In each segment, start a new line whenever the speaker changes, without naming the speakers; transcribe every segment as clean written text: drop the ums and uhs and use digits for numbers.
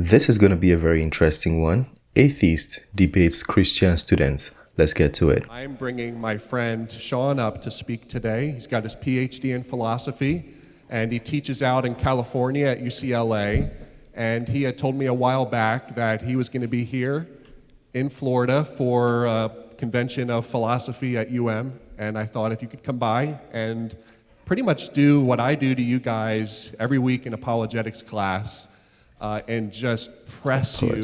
This is going to be a very interesting one. Atheist debates Christian students. Let's get to it.
I'm bringing my friend Sean up to speak today. He's got his PhD in philosophy, and he teaches out in California at UCLA. And he had told me a while back that he was going to be here in Florida for a convention of philosophy at UM. And I thought if you could come by and pretty much do what I do to you guys every week in apologetics class, and just press you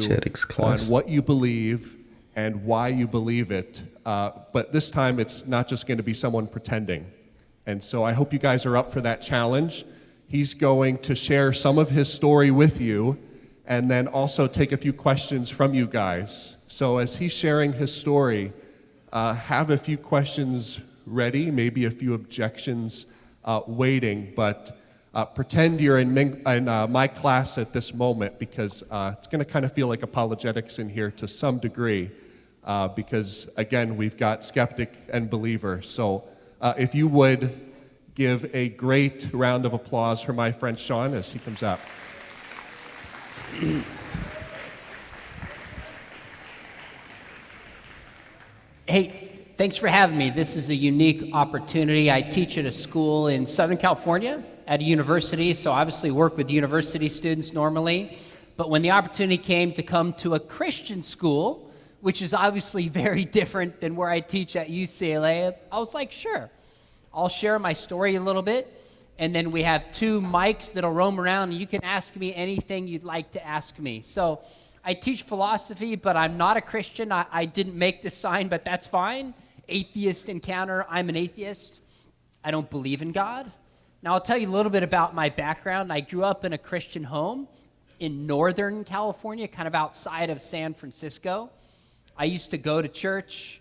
on what you believe and why you believe it. But this time it's not just going to be someone pretending. And so I hope you guys are up for that challenge. He's going to share some of his story with you and then also take a few questions from you guys. So as he's sharing his story, have a few questions ready, maybe a few objections waiting, but pretend you're in my class at this moment, because it's going to kind of feel like apologetics in here to some degree, because, again, we've got skeptic and believer. So if you would give a great round of applause for my friend Sean as he comes up.
Hey, thanks for having me. This is a unique opportunity. I teach at a school in Southern California at a university, so obviously work with university students normally. But when the opportunity came to come to a Christian school, which is obviously very different than where I teach at UCLA, I was like, sure, I'll share my story a little bit. And then we have two mics that'll roam around, and you can ask me anything you'd like to ask me. So I teach philosophy, but I'm not a Christian. I didn't make this sign, but that's fine. Atheist encounter, I'm an atheist. I don't believe in God. Now, I'll tell you a little bit about my background. I grew up in a Christian home in Northern California, kind of outside of San Francisco. I used to go to church.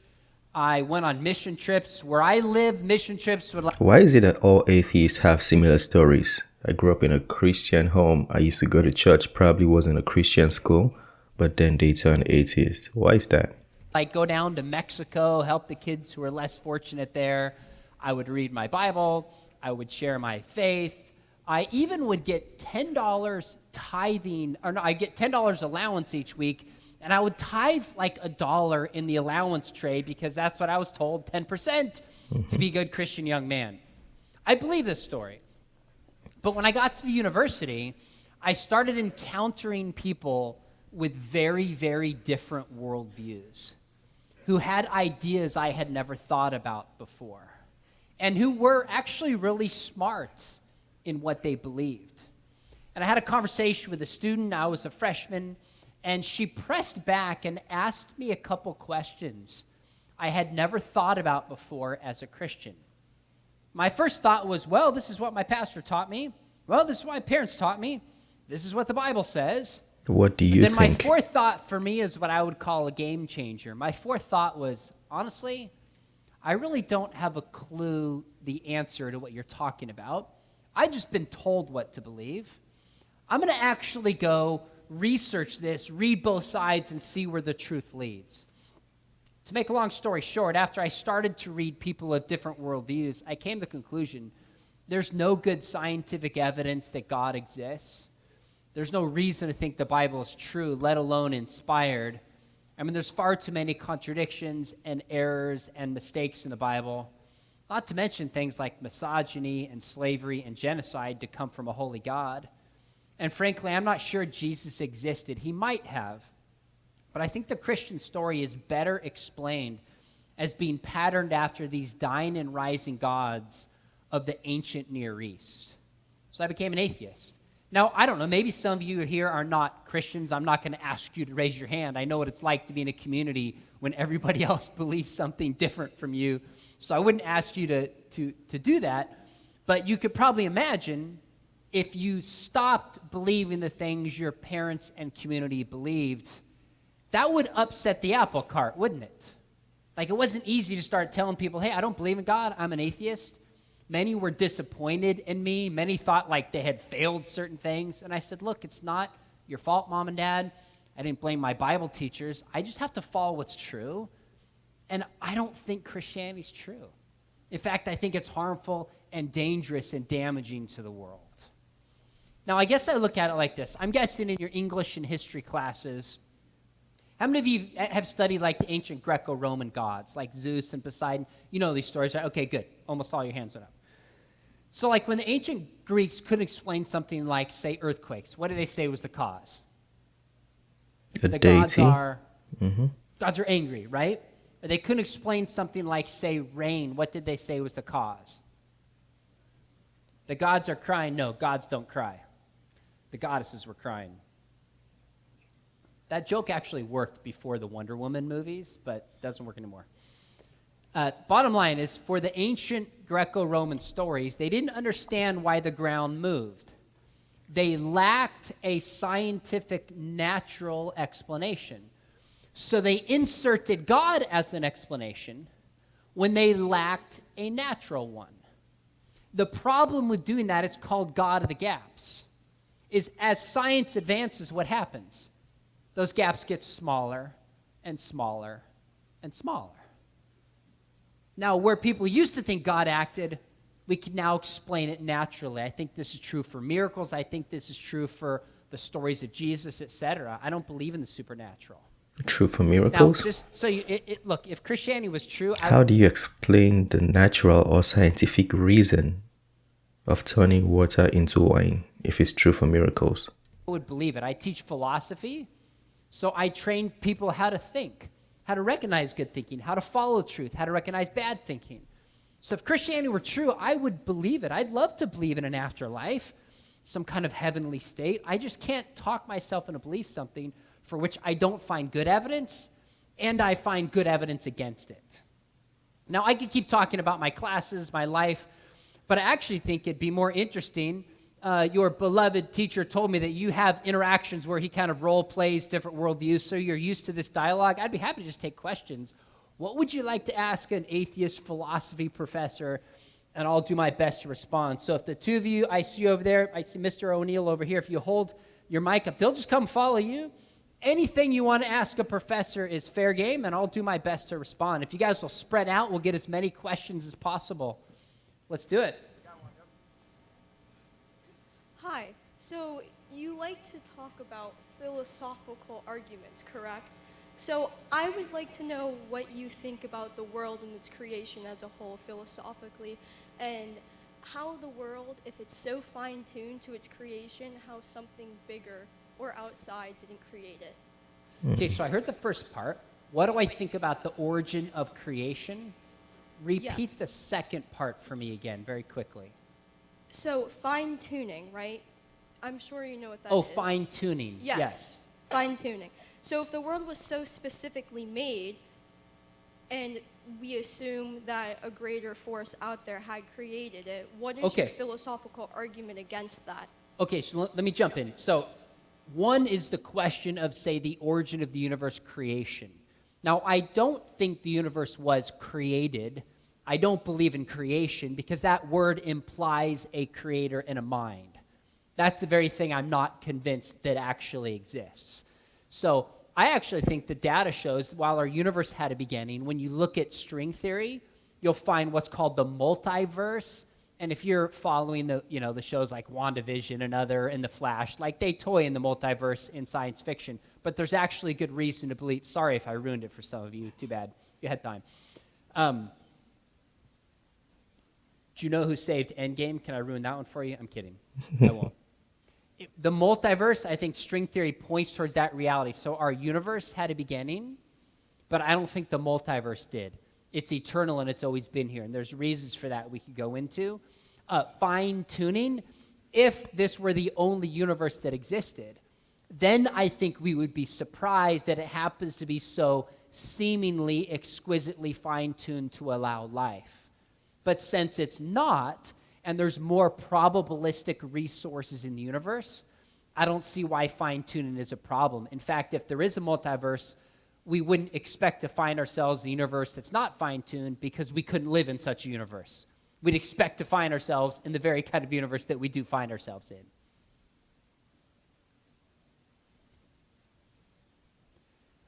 I went on mission trips. Where I live, mission trips would...
Why is it that all atheists have similar stories? I grew up in a Christian home. I used to go to church, probably wasn't a Christian school, but then they turned atheist. Why is that?
I'd go down to Mexico, help the kids who are less fortunate there. I would read my Bible. I would share my faith. I even would get $10 tithing, or no, I get $10 allowance each week, and I would tithe like $1 in the allowance tray because that's what I was told, 10% to be a good Christian young man. I believe this story. But when I got to the university, I started encountering people with very, very different worldviews who had ideas I had never thought about before and who were actually really smart in what they believed. And I had a conversation with a student. I was a freshman, and she pressed back and asked me a couple questions I had never thought about before as a Christian. My first thought was, well, this is what my pastor taught me. Well, this is what my parents taught me. This is what the Bible says.
What do you think?
Then my fourth thought for me is what I would call a game changer. My fourth thought was, honestly, I really don't have a clue the answer to what you're talking about. I've just been told what to believe. I'm going to actually go research this, read both sides, and see where the truth leads. To make a long story short, after I started to read people of different worldviews, I came to the conclusion there's no good scientific evidence that God exists. There's no reason to think the Bible is true, let alone inspired. I mean, there's far too many contradictions and errors and mistakes in the Bible, not to mention things like misogyny and slavery and genocide to come from a holy God. And frankly, I'm not sure Jesus existed. He might have. But I think the Christian story is better explained as being patterned after these dying and rising gods of the ancient Near East. So I became an atheist. Now, I don't know, maybe some of you here are not Christians. I'm not going to ask you to raise your hand. I know what it's like to be in a community when everybody else believes something different from you. So I wouldn't ask you to do that. But you could probably imagine if you stopped believing the things your parents and community believed, that would upset the apple cart, wouldn't it? Like, it wasn't easy to start telling people, hey, I don't believe in God, I'm an atheist. Many were disappointed in me. Many thought like they had failed certain things. And I said, look, it's not your fault, Mom and Dad. I didn't blame my Bible teachers. I just have to follow what's true. And I don't think Christianity's true. In fact, I think it's harmful and dangerous and damaging to the world. Now, I guess I look at it like this. I'm guessing in your English and history classes, how many of you have studied like the ancient Greco-Roman gods, like Zeus and Poseidon? You know these stories, right? Okay, good. Almost all your hands went up. So like when the ancient Greeks couldn't explain something like, say, earthquakes, what did they say was the cause?
A
The
deity.
gods are angry, right? Or they couldn't explain something like, say, rain. What did they say was the cause? The gods are crying. No, gods don't cry. The goddesses were crying. That joke actually worked before the Wonder Woman movies, but doesn't work anymore. Bottom line is, for the ancient Greco-Roman stories, they didn't understand why the ground moved. They lacked a scientific, natural explanation. So they inserted God as an explanation when they lacked a natural one. The problem with doing that, it's called God of the gaps, is as science advances, what happens? Those gaps get smaller and smaller and smaller. Now, where people used to think God acted, we can now explain it naturally. I think this is true for miracles. I think this is true for the stories of Jesus, etc. I don't believe in the supernatural.
True for
Now,
miracles?
just so look, if Christianity was true,
How do you explain the natural or scientific reason of turning water into wine if it's true for miracles?
I would believe it. I teach philosophy, so I train people how to think, how to recognize good thinking, how to follow truth, how to recognize bad thinking. So if Christianity were true, I would believe it. I'd love to believe in an afterlife, some kind of heavenly state. I just can't talk myself into believe something for which I don't find good evidence, and I find good evidence against it. Now, I could keep talking about my classes, my life, but I actually think it'd be more interesting. Your beloved teacher told me that you have interactions where he kind of role plays different worldviews, so you're used to this dialogue. I'd be happy to just take questions. What would you like to ask an atheist philosophy professor? And I'll do my best to respond. So if the two of you, I see you over there, I see Mr. O'Neill over here, if you hold your mic up, they'll just come follow you. Anything you want to ask a professor is fair game, and I'll do my best to respond. If you guys will spread out, we'll get as many questions as possible. Let's do it.
Hi. So you like to talk about philosophical arguments, correct? So I would like to know what you think about the world and its creation as a whole philosophically, and how the world, if it's so fine-tuned to its creation, how something bigger or outside didn't create it.
Okay, so I heard the first part. What do I think about the origin of creation? Repeat
Yes.
the second part for me again, very quickly.
So fine-tuning, right? I'm sure you know what that is.
Oh, fine-tuning.
Yes. Fine-tuning. So if the world was so specifically made, and we assume that a greater force out there had created it, what is your
Okay.
philosophical argument against that?
Okay, so let me jump in. So one is the question of, say, the origin of the universe creation. Now, I don't think the universe was created. I don't believe in creation because that word implies a creator and a mind. That's the very thing I'm not convinced that actually exists. So I actually think the data shows that while our universe had a beginning, when you look at string theory, you'll find what's called the multiverse. And if you're following the shows like WandaVision and The Flash, like they toy in the multiverse in science fiction, but there's actually good reason to believe. Sorry if I ruined it for some of you. Too bad. You had time. Do you know who saved Endgame? Can I ruin that one for you? I'm kidding. I won't. The multiverse, I think string theory points towards that reality. So our universe had a beginning, but I don't think the multiverse did. It's eternal and it's always been here. And there's reasons for that we could go into. Fine-tuning, if this were the only universe that existed, then I think we would be surprised that it happens to be so seemingly exquisitely fine-tuned to allow life. But since it's not, and there's more probabilistic resources in the universe, I don't see why fine-tuning is a problem. In fact, if there is a multiverse, we wouldn't expect to find ourselves in a universe that's not fine-tuned because we couldn't live in such a universe. We'd expect to find ourselves in the very kind of universe that we do find ourselves in.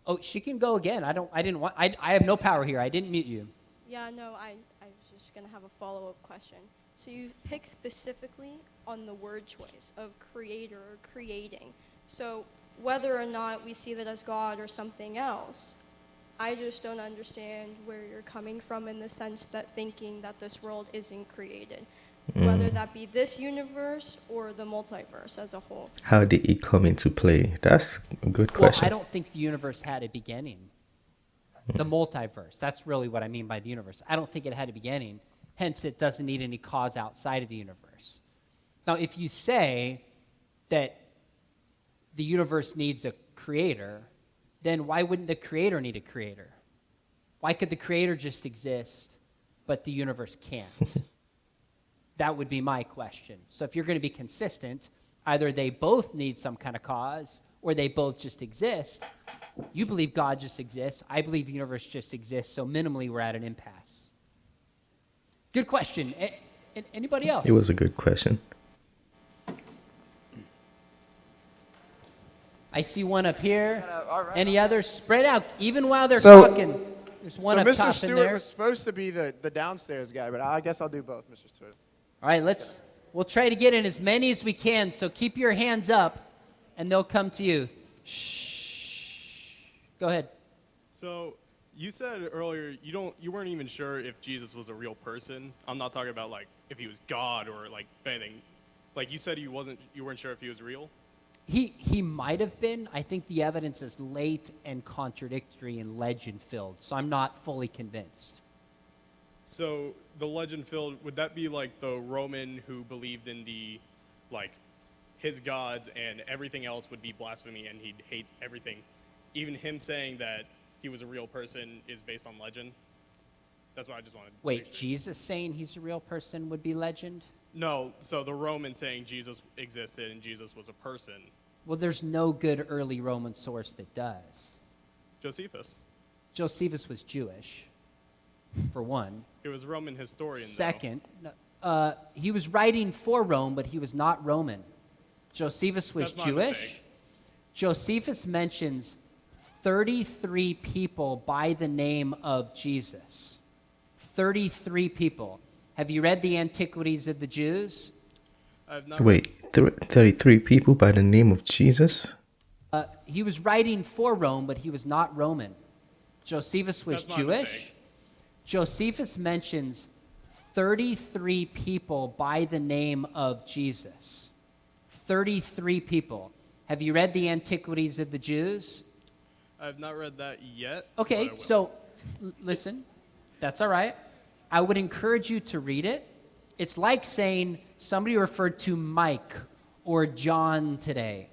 Oh, she can go again. I have no power here. I didn't mute you.
Yeah, no, I was just going to have a follow-up question. So you pick specifically on the word choice of creator or creating. So whether or not we see that as God or something else, I just don't understand where you're coming from in the sense that thinking that this world isn't created, whether that be this universe or the multiverse as a whole.
How did it come into play? That's a good question.
Well, I don't think the universe had a beginning. The multiverse, that's really what I mean by the universe. I don't think it had a beginning, hence it doesn't need any cause outside of the universe. Now, if you say that the universe needs a creator, then why wouldn't the creator need a creator? Why could the creator just exist, but the universe can't? That would be my question. So if you're going to be consistent, either they both need some kind of cause, or they both just exist. You believe God just exists. I believe the universe just exists. So minimally, we're at an impasse. Good question. Anybody else?
It was a good question.
I see one up here.
All right.
Any others? Spread out, even while they're
So-
talking. There's one
So
up
Mr.
top in
Stewart
there.
was supposed to be the downstairs guy, but I guess I'll do both, Mr. Stewart.
All right, we'll try to get in as many as we can. So keep your hands up, and they'll come to you. Shh. Go ahead.
So you said earlier you weren't even sure if Jesus was a real person. I'm not talking about like if he was God or like anything. Like you said you weren't sure if he was real.
He might have been. I think the evidence is late and contradictory and legend-filled, so I'm not fully convinced.
So the legend filled, would that be like the Roman who believed in the like his gods and everything else would be blasphemy and he'd hate everything? Even him saying that he was a real person is based on legend? That's what I just wanted to
Wait,
make sure.
Jesus saying he's a real person would be legend?
No, so the Roman saying Jesus existed and Jesus was a person.
Well, there's no good early Roman source that does.
Josephus.
Josephus was Jewish, for one.
It was Roman historian.
Second, he was writing for Rome, but he was not Roman. Josephus was
That's my
Jewish.
mistake.
Josephus mentions 33 people by the name of Jesus. 33 people. Have you read the Antiquities of the Jews?
I've not
Wait, 33 people by the name of Jesus?
He was writing for Rome, but he was not Roman. Josephus was
That's my
Jewish.
mistake.
Josephus mentions 33 people by the name of Jesus. 33 people. Have you read the Antiquities of the Jews?
I've not read that yet. but I
Okay,
will.
so listen, that's all right. I would encourage you to read it. It's like saying somebody referred to Mike or John today.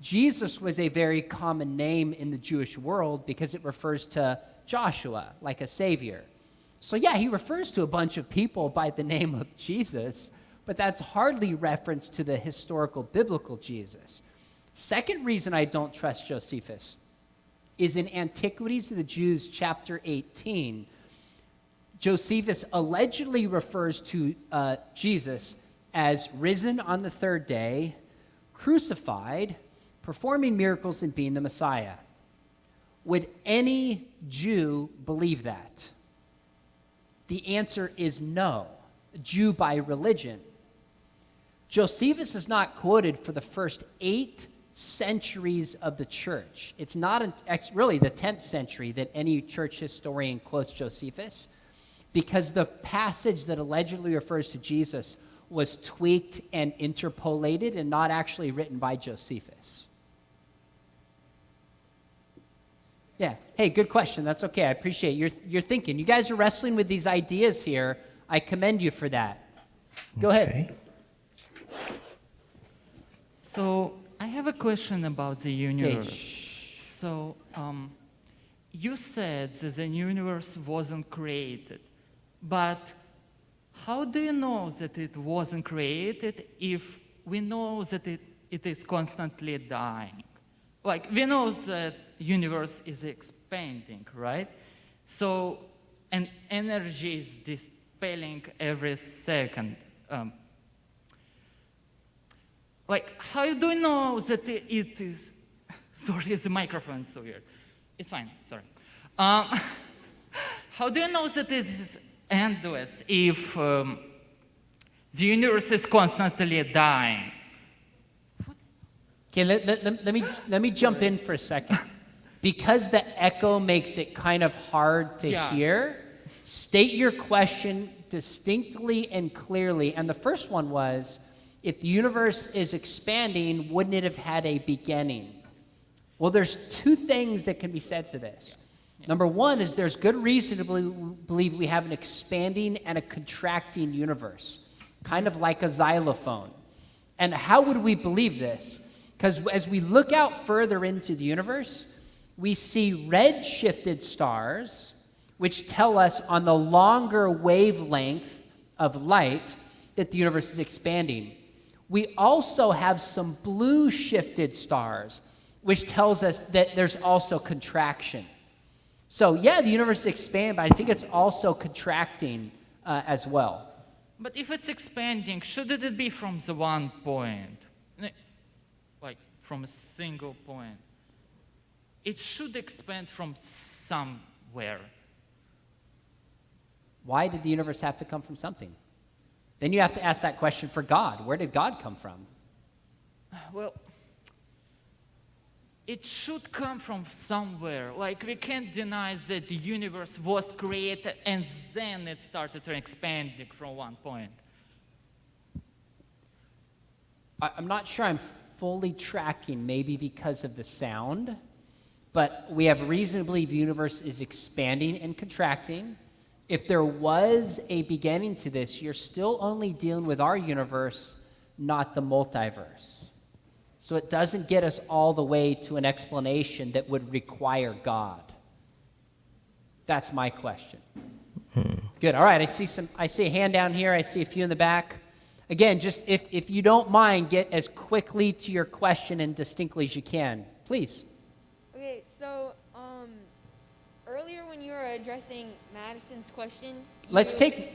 Jesus was a very common name in the Jewish world because it refers to Joshua, like a savior. So yeah, he refers to a bunch of people by the name of Jesus, but that's hardly reference to the historical biblical Jesus. Second reason I don't trust Josephus is in Antiquities of the Jews, chapter 18. Josephus allegedly refers to Jesus as risen on the third day, crucified, performing miracles, and being the Messiah. Would any Jew believe that? The answer is no. A Jew by religion. Josephus is not quoted for the first 8 centuries of the church. It's not really the 10th century that any church historian quotes Josephus, because the passage that allegedly refers to Jesus was tweaked and interpolated and not actually written by Josephus. Yeah. Hey, good question. That's okay. I appreciate your thinking. You guys are wrestling with these ideas here. I commend you for that. Go ahead.
So I have a question about the universe.
shh.
So you said that the universe wasn't created, but how do you know that it wasn't created if we know that it is constantly dying? Like, we know that universe is expanding, right? So, and energy is dispelling every second. Like, how do you know that it is, sorry, the microphone is so weird. It's fine, sorry. How do you know that it is endless if The universe is constantly dying.
Okay, let me jump in for a second. Because the echo makes it kind of hard to hear, state your question distinctly and clearly. And the first one was, if the universe is expanding, wouldn't it have had a beginning? Well, there's two things that can be said to this. Number one is there's good reason to believe we have an expanding and a contracting universe, kind of like a xylophone. And how would we believe this? Because as we look out further into the universe, we see red-shifted stars, which tell us on the longer wavelength of light that the universe is expanding. We also have some blue-shifted stars, which tells us that there's also contraction. So yeah, the universe is expanding, but I think it's also contracting as well.
But if it's expanding, shouldn't it be from the one point? Like from a single point? It should expand from somewhere.
Why did the universe have to come from something? Then you have to ask that question for God. Where did God come from?
Well, it should come from somewhere. Like, we can't deny that the universe was created and then it started expanding from one point.
I'm not sure I'm fully tracking, maybe because of the sound, but we have reason to believe the universe is expanding and contracting. If there was a beginning to this, you're still only dealing with our universe, not the multiverse. So it doesn't get us all the way to an explanation that would require God. That's my question. Good. All right. I see a hand down here. I see a few in the back. Again, just if you don't mind, get as quickly to your question and distinctly as you can. Please.
Okay, so earlier when you were addressing Madison's question,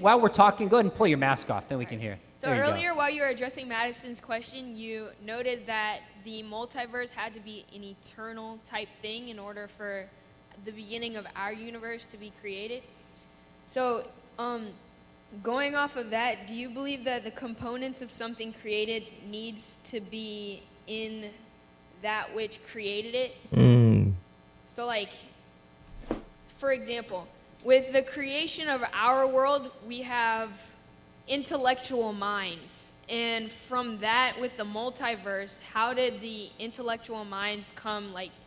While we're talking, go ahead and pull your mask off, then we can hear.
So earlier while you were addressing Madison's question, you noted that the multiverse had to be an eternal type thing in order for the beginning of our universe to be created. So going off of that, do you believe that the components of something created needs to be in that which created it? So like, for example, with the creation of our world, we have intellectual minds. And from that, with the multiverse, how did the intellectual minds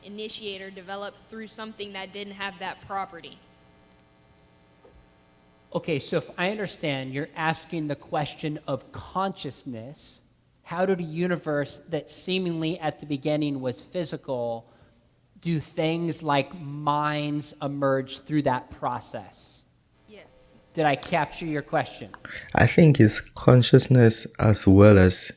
initiate or develop through something that didn't have that property?
Okay, so if I understand, you're asking the question of consciousness. How did a universe that seemingly at the beginning was physical do things like minds emerge through that process?
Yes.
Did I capture your question?
I think it's consciousness as well as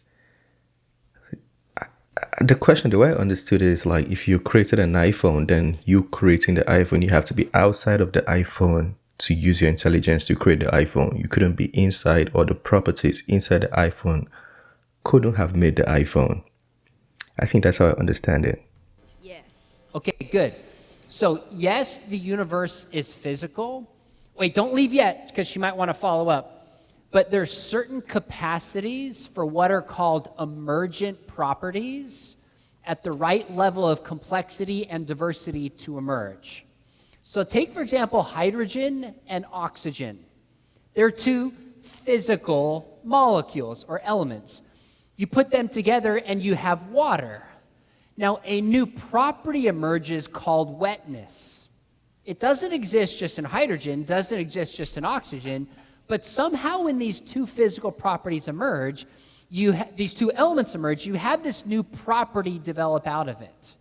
the question. The way I understood it is like, if you created an iPhone, then you creating the iPhone, you have to be outside of the iPhone to use your intelligence to create the iPhone. You couldn't be inside, or the properties inside the iPhone couldn't have made the iPhone. I think that's how I understand it.
Yes.
Okay, good. So yes, the universe is physical. Wait, don't leave yet, because she might want to follow up. But there's certain capacities for what are called emergent properties at the right level of complexity and diversity to emerge. So take, for example, hydrogen and oxygen. They're two physical molecules or elements. You put them together and you have water. Now, a new property emerges called wetness. It doesn't exist just in hydrogen, doesn't exist just in oxygen, but somehow when these two physical properties emerge, these two elements emerge, you have this new property develop out of it.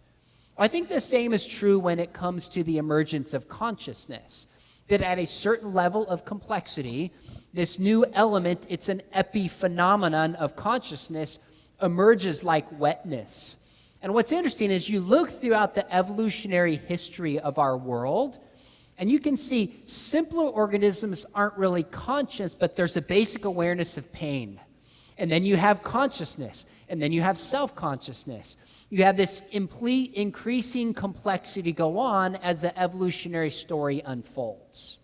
I think the same is true when it comes to the emergence of consciousness, that at a certain level of complexity, this new element, it's an epiphenomenon of consciousness, emerges like wetness. And what's interesting is you look throughout the evolutionary history of our world, and you can see simpler organisms aren't really conscious, but there's a basic awareness of pain. And then you have consciousness, and then you have self-consciousness. You have this increasing complexity go on as the evolutionary story unfolds.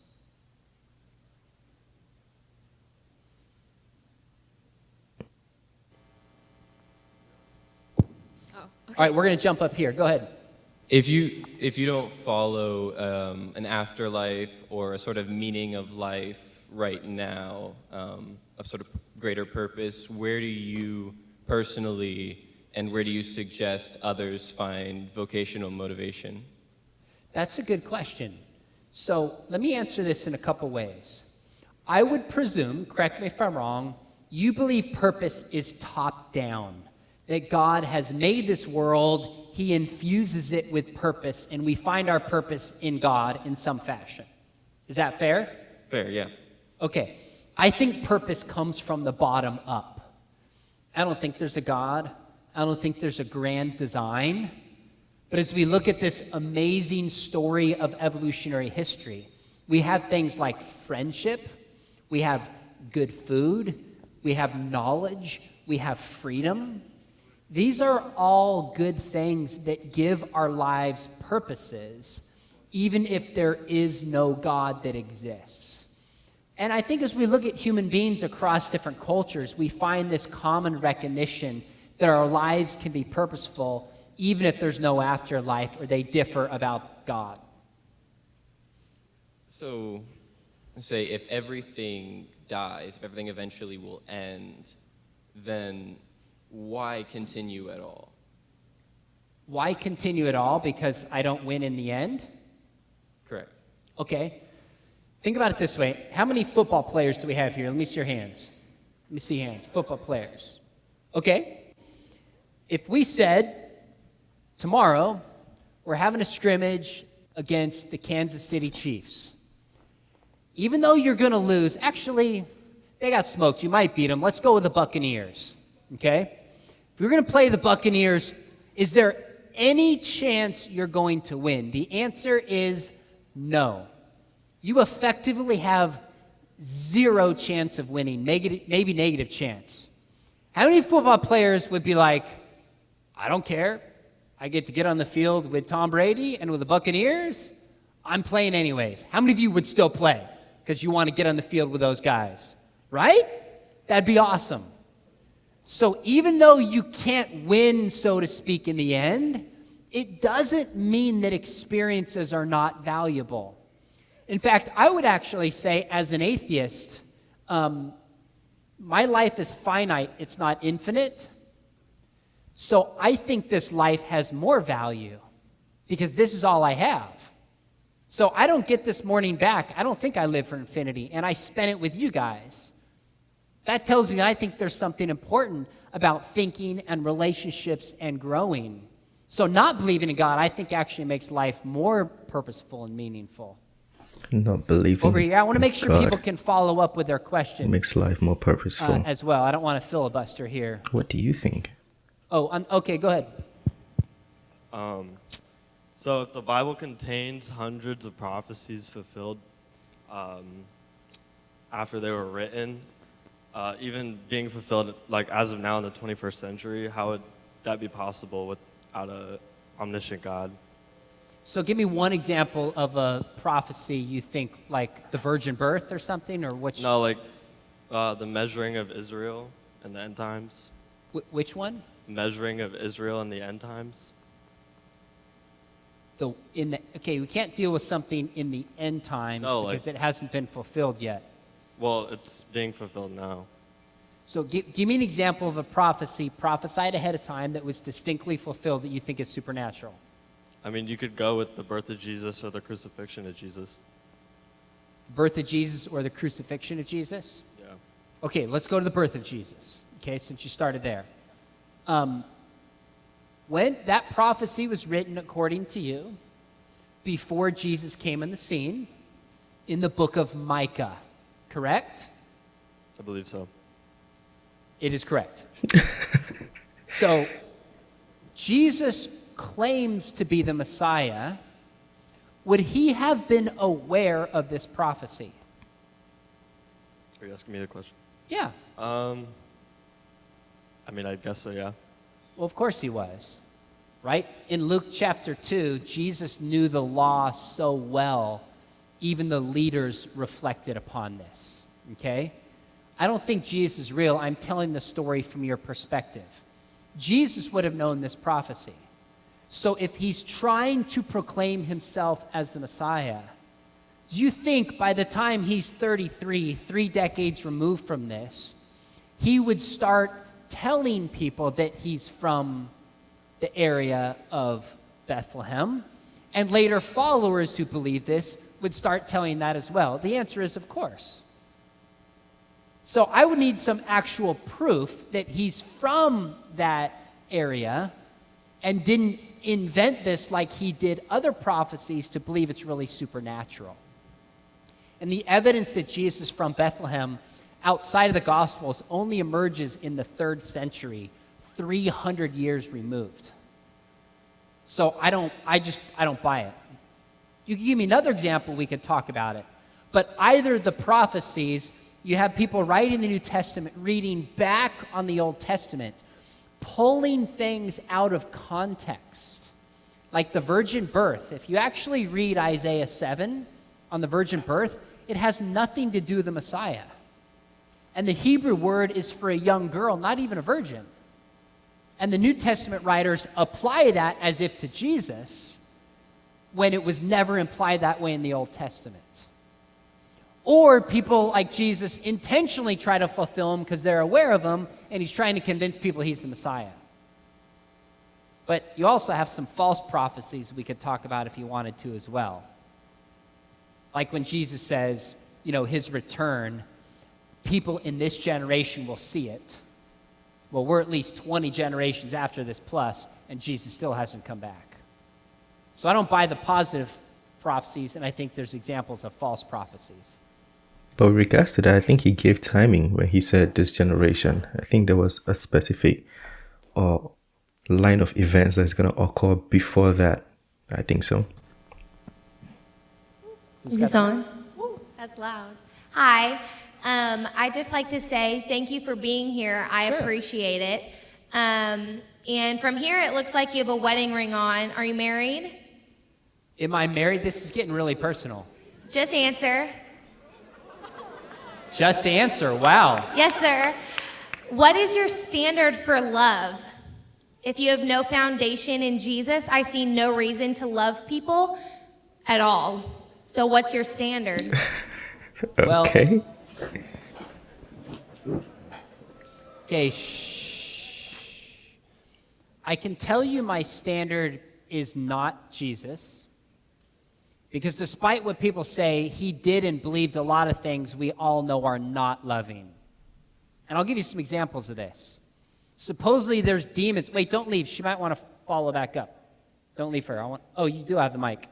All right, we're going to jump up here. Go ahead.
If you don't follow an afterlife or a sort of meaning of life right now, a sort of greater purpose, where do you personally and where do you suggest others find vocational motivation?
That's a good question. So let me answer this in a couple ways. I would presume, correct me if I'm wrong, you believe purpose is top down, that God has made this world, he infuses it with purpose, and we find our purpose in God in some fashion. Is that fair?
Fair, yeah.
Okay. I think purpose comes from the bottom up. I don't think there's a God. I don't think there's a grand design. But as we look at this amazing story of evolutionary history, we have things like friendship, we have good food, we have knowledge, we have freedom. These are all good things that give our lives purposes, even if there is no God that exists. And I think as we look at human beings across different cultures, we find this common recognition that our lives can be purposeful even if there's no afterlife or they differ about God.
So, say if everything dies, if everything eventually will end, then why continue at all?
Why continue at all? Because I don't win in the end?
Correct.
Okay. Think about it this way. How many football players do we have here? Let me see your hands. Let me see hands. Football players. Okay. If we said, tomorrow, we're having a scrimmage against the Kansas City Chiefs. Even though you're going to lose, actually, they got smoked. You might beat them. Let's go with the Buccaneers. Okay? If you're going to play the Buccaneers, is there any chance you're going to win? The answer is no. You effectively have zero chance of winning, maybe negative chance. How many football players would be like, I don't care. I get to get on the field with Tom Brady and with the Buccaneers. I'm playing anyways. How many of you would still play because you want to get on the field with those guys? Right? That'd be awesome. So even though you can't win, so to speak, in the end, it doesn't mean that experiences are not valuable. In fact, I would actually say, as an atheist, my life is finite. It's not infinite. So I think this life has more value because this is all I have. So I don't get this morning back. I don't think I live for infinity, and I spent it with you guys. That tells me that I think there's something important about thinking and relationships and growing. So not believing in God, I think, actually makes life more purposeful and meaningful.
Not believing
over here, I want to make sure
God
people can follow up with their questions.
Makes life more purposeful.
As well. I don't want to filibuster here.
What do you think?
Oh, okay, go ahead.
So if the Bible contains hundreds of prophecies fulfilled after they were written, even being fulfilled like as of now in the 21st century, how would that be possible without an omniscient God?
So give me one example of a prophecy you think, like the virgin birth or something, or which?
No, like the measuring of Israel in the end times.
Which one?
Measuring of Israel in the end times.
Okay, we can't deal with something in the end times because it hasn't been fulfilled yet.
Well, it's being fulfilled now.
So give me an example of a prophecy prophesied ahead of time that was distinctly fulfilled that you think is supernatural.
I mean, you could go with the birth of Jesus or the crucifixion of Jesus.
The birth of Jesus or the crucifixion of Jesus?
Yeah.
Okay, let's go to the birth of Jesus, okay, since you started there. When that prophecy was written, according to you, before Jesus came on the scene, in the book of Micah, correct?
I believe so.
It is correct. So, Jesus claims to be the Messiah. Would he have been aware of this prophecy?
Are you asking me the question?
Yeah.
I mean, I guess so, yeah.
Well, of course he was, right? In Luke chapter 2, Jesus knew the law so well, even the leaders reflected upon this, okay? I don't think Jesus is real. I'm telling the story from your perspective. Jesus would have known this prophecy. So if he's trying to proclaim himself as the Messiah, do you think by the time he's 33, 3 decades removed from this, he would start telling people that he's from the area of Bethlehem, and later followers who believe this would start telling that as well? The answer is, of course. So I would need some actual proof that he's from that area and didn't invent this like he did other prophecies to believe it's really supernatural. And the evidence that Jesus is from Bethlehem outside of the Gospels only emerges in the 3rd century, 300 years removed. So I don't buy it. You can give me another example, we could talk about it. But either the prophecies, you have people writing the New Testament, reading back on the Old Testament, pulling things out of context, like the virgin birth. If you actually read Isaiah 7 on the virgin birth, it has nothing to do with the Messiah. And the Hebrew word is for a young girl, not even a virgin. And the New Testament writers apply that as if to Jesus, when it was never implied that way in the Old Testament. Or people like Jesus intentionally try to fulfill him because they're aware of him, and he's trying to convince people he's the Messiah. But you also have some false prophecies we could talk about if you wanted to as well. Like when Jesus says, his return, people in this generation will see it. Well, we're at least 20 generations after this plus, and Jesus still hasn't come back. So I don't buy the positive prophecies, and I think there's examples of false prophecies.
But with regards to that, I think he gave timing when he said this generation. I think there was a specific line of events that's going to occur before that. I think so.
Is this on? That's loud. Hi. I'd just like to say thank you for being here. I appreciate it. And from here, it looks like you have a wedding ring on. Are you married?
Am I married? This is getting really personal.
Just answer.
Just answer. Wow.
Yes, sir. What is your standard for love? If you have no foundation in Jesus, I see no reason to love people at all. So what's your standard?
Okay.
Okay, shh. I can tell you my standard is not Jesus. Because despite what people say, he did and believed a lot of things we all know are not loving. And I'll give you some examples of this. Supposedly there's demons. Wait, don't leave. She might want to follow back up. Don't leave her. Oh, you do have the mic.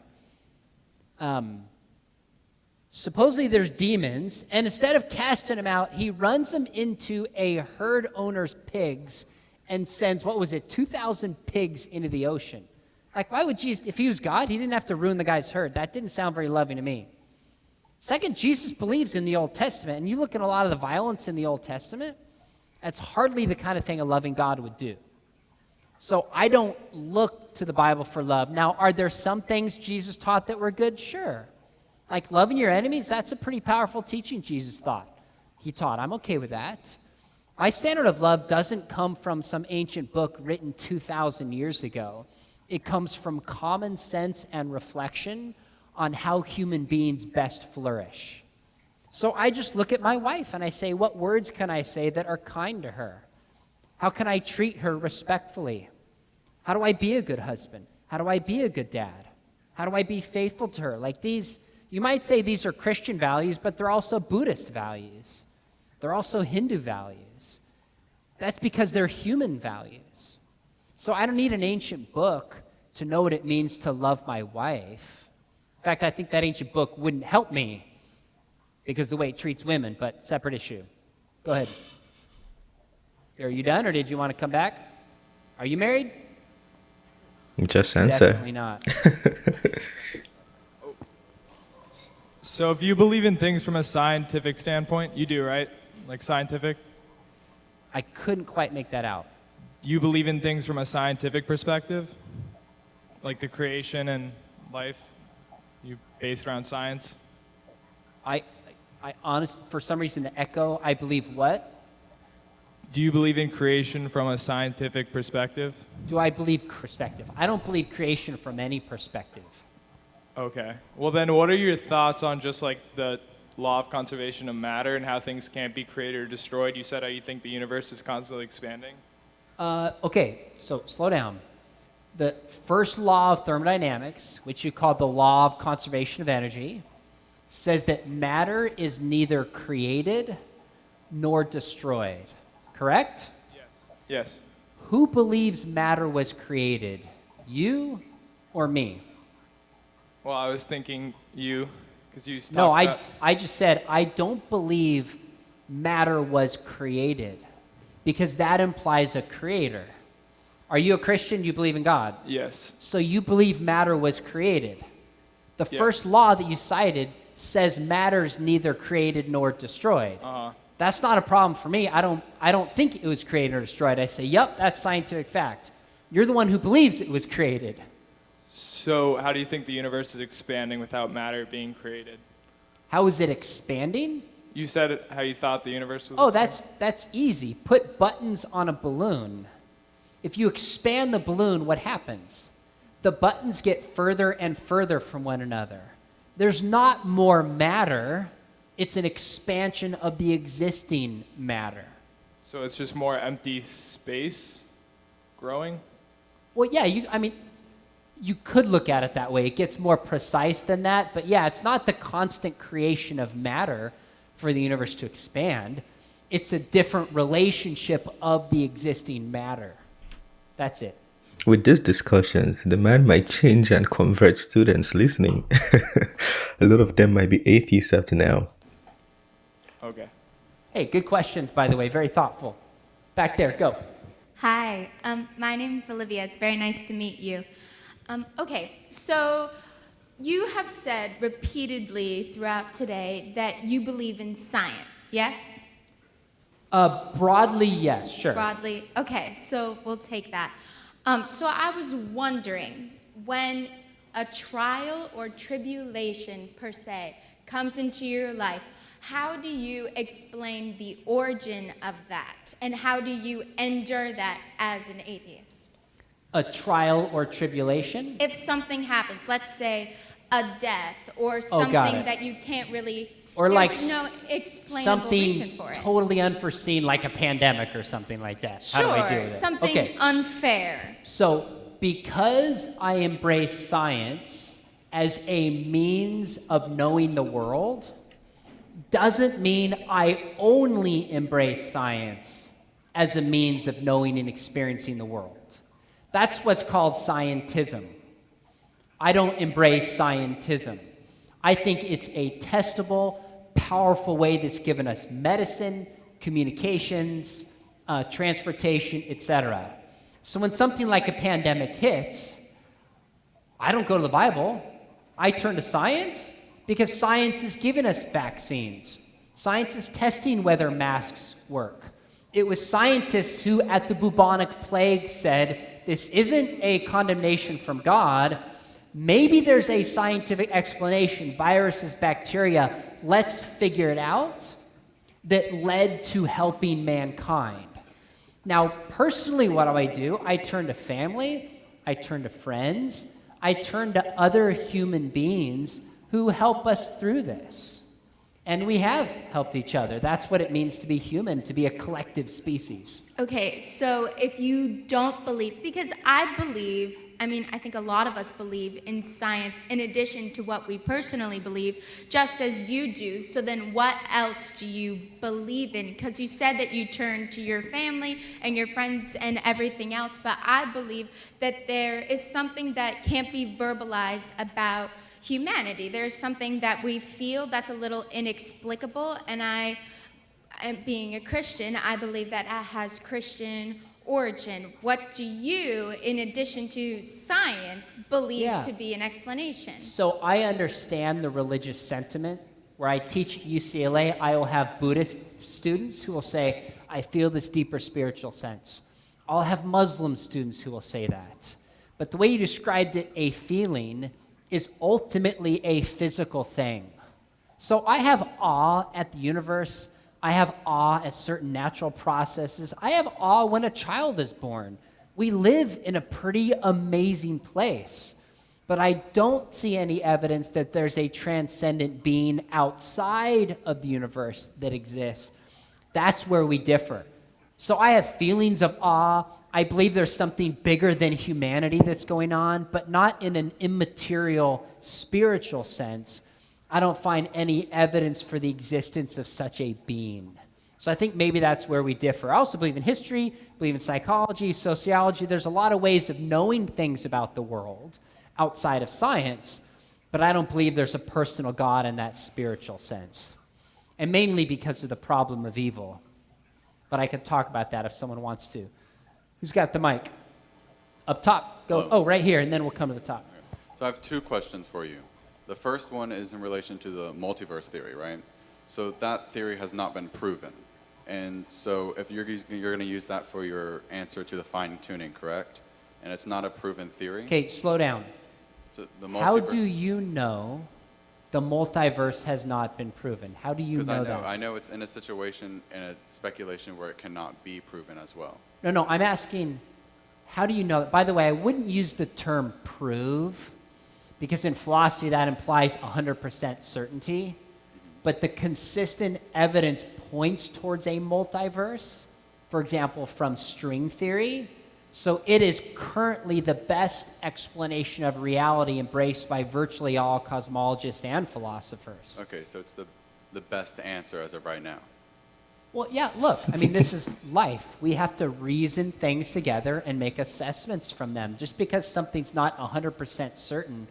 Supposedly there's demons, and instead of casting them out, he runs them into a herd owner's pigs and sends, 2,000 pigs into the ocean. Like, why would Jesus, if he was God, he didn't have to ruin the guy's herd. That didn't sound very loving to me. Second, Jesus believes in the Old Testament, and you look at a lot of the violence in the Old Testament, that's hardly the kind of thing a loving God would do. So I don't look to the Bible for love. Now, are there some things Jesus taught that were good? Sure. Like loving your enemies, that's a pretty powerful teaching Jesus he taught. I'm okay with that. My standard of love doesn't come from some ancient book written 2,000 years ago. It comes from common sense and reflection on how human beings best flourish. So I just look at my wife and I say, what words can I say that are kind to her? How can I treat her respectfully? How do I be a good husband? How do I be a good dad? How do I be faithful to her? Like these, you might say these are Christian values, but they're also Buddhist values. They're also Hindu values. That's because they're human values. So I don't need an ancient book to know what it means to love my wife. In fact, I think that ancient book wouldn't help me because of the way it treats women, but separate issue. Go ahead. Are you done, or did you want to come back? Are you married?
Just answer.
Definitely not.
So if you believe in things from a scientific standpoint, you do, right? Like scientific?
I couldn't quite make that out.
You believe in things from a scientific perspective? Like the creation and life? You based around science?
I honestly, for some reason, the echo, I believe what?
Do you believe in creation from a scientific perspective?
Do I believe perspective? I don't believe creation from any perspective.
Okay. Well, then what are your thoughts on just like the law of conservation of matter and how things can't be created or destroyed? You said how you think the universe is constantly expanding.
Okay, so slow down. The first law of thermodynamics, which you call the law of conservation of energy, says that matter is neither created nor destroyed. Correct?
Yes. Yes.
Who believes matter was created? You or me?
Well, I was thinking you, because you talked
No,
about...
I just said I don't believe matter was created because that implies a creator. Are you a Christian? You believe in God?
Yes.
So you believe matter was created. The
Yes.
first law that you cited says matter's neither created nor destroyed.
Uh-huh.
That's not a problem for me. I don't think it was created or destroyed. I say, yep, that's scientific fact. You're the one who believes it was created.
So how do you think the universe is expanding without matter being created?
How is it expanding?
You said how you thought the universe was
Oh,
expanding.
that's easy. Put buttons on a balloon. If you expand the balloon, what happens? The buttons get further and further from one another. There's not more matter. It's an expansion of the existing matter.
So it's just more empty space growing?
Well, yeah, you could look at it that way. It gets more precise than that. But yeah, it's not the constant creation of matter for the universe to expand. It's a different relationship of the existing matter. That's it.
With these discussions, the man might change and convert students listening. A lot of them might be atheists after now.
Okay.
Hey, good questions, by the way. Very thoughtful. Back there, go.
Hi, my name is Olivia. It's very nice to meet you. Okay, so you have said repeatedly throughout today that you believe in science, yes?
Broadly, yes, sure.
Broadly, okay, so we'll take that. So I was wondering, when a trial or tribulation per se comes into your life, how do you explain the origin of that? And how do you endure that as an atheist?
A trial or tribulation?
If something happens, let's say a death or
Oh, got
something
it.
that you can't really,
Or
there's
like
no explainable reason
something
for it.
totally unforeseen, like a pandemic or something like that. How do I deal
Sure,
with it?
something
Okay.
unfair.
So, because I embrace science as a means of knowing the world, doesn't mean I only embrace science as a means of knowing and experiencing the world. That's what's called scientism. I don't embrace scientism. I think it's a testable, powerful way that's given us medicine, communications, transportation, etc. So when something like a pandemic hits, I don't go to the Bible. I turn to science because science is giving us vaccines. Science is testing whether masks work. It was scientists who at the bubonic plague said, this isn't a condemnation from God. Maybe there's a scientific explanation, viruses, bacteria, let's figure it out, that led to helping mankind. Now, personally, what do? I turn to family, I turn to friends, I turn to other human beings who help us through this. And we have helped each other. That's what it means to be human, to be a collective species.
Okay, so if you don't believe, because I believe, I think a lot of us believe in science in addition to what we personally believe, just as you do. So then what else do you believe in? Because you said that you turn to your family and your friends and everything else, but I believe that there is something that can't be verbalized about humanity. There's something that we feel that's a little inexplicable, and being a Christian, I believe that it has Christian origin. What do you, in addition to science, believe to be an explanation?
So I understand the religious sentiment. Where I teach at UCLA, I will have Buddhist students who will say, I feel this deeper spiritual sense. I'll have Muslim students who will say that. But the way you described it, a feeling, is ultimately a physical thing. So I have awe at the universe, I have awe at certain natural processes. I have awe when a child is born. We live in a pretty amazing place. But I don't see any evidence that there's a transcendent being outside of the universe that exists. That's where we differ. So I have feelings of awe. I believe there's something bigger than humanity that's going on, but not in an immaterial spiritual sense. I don't find any evidence for the existence of such a being. So I think maybe that's where we differ. I also believe in history, believe in psychology, sociology. There's a lot of ways of knowing things about the world outside of science, but I don't believe there's a personal God in that spiritual sense. And mainly because of the problem of evil. But I could talk about that if someone wants to. Who's got the mic? Up top. Go. Oh, right here, and then we'll come to the top.
So I have two questions for you. The first one is in relation to the multiverse theory, right? So that theory has not been proven. And so if you're going to use that for your answer to the fine-tuning, correct? And it's not a proven theory?
Okay, slow down.
So the multiverse,
how do you know the multiverse has not been proven? How do you know that?
I know it's in a situation, in a speculation where it cannot be proven as well.
No, I'm asking, how do you know? By the way, I wouldn't use the term prove, because in philosophy that implies 100% certainty. But the consistent evidence points towards a multiverse, for example, from string theory. So it is currently the best explanation of reality embraced by virtually all cosmologists and philosophers.
Okay, so it's the best answer as of right now.
Well, yeah, look, I mean, this is life. We have to reason things together and make assessments from them. Just because something's not 100% certain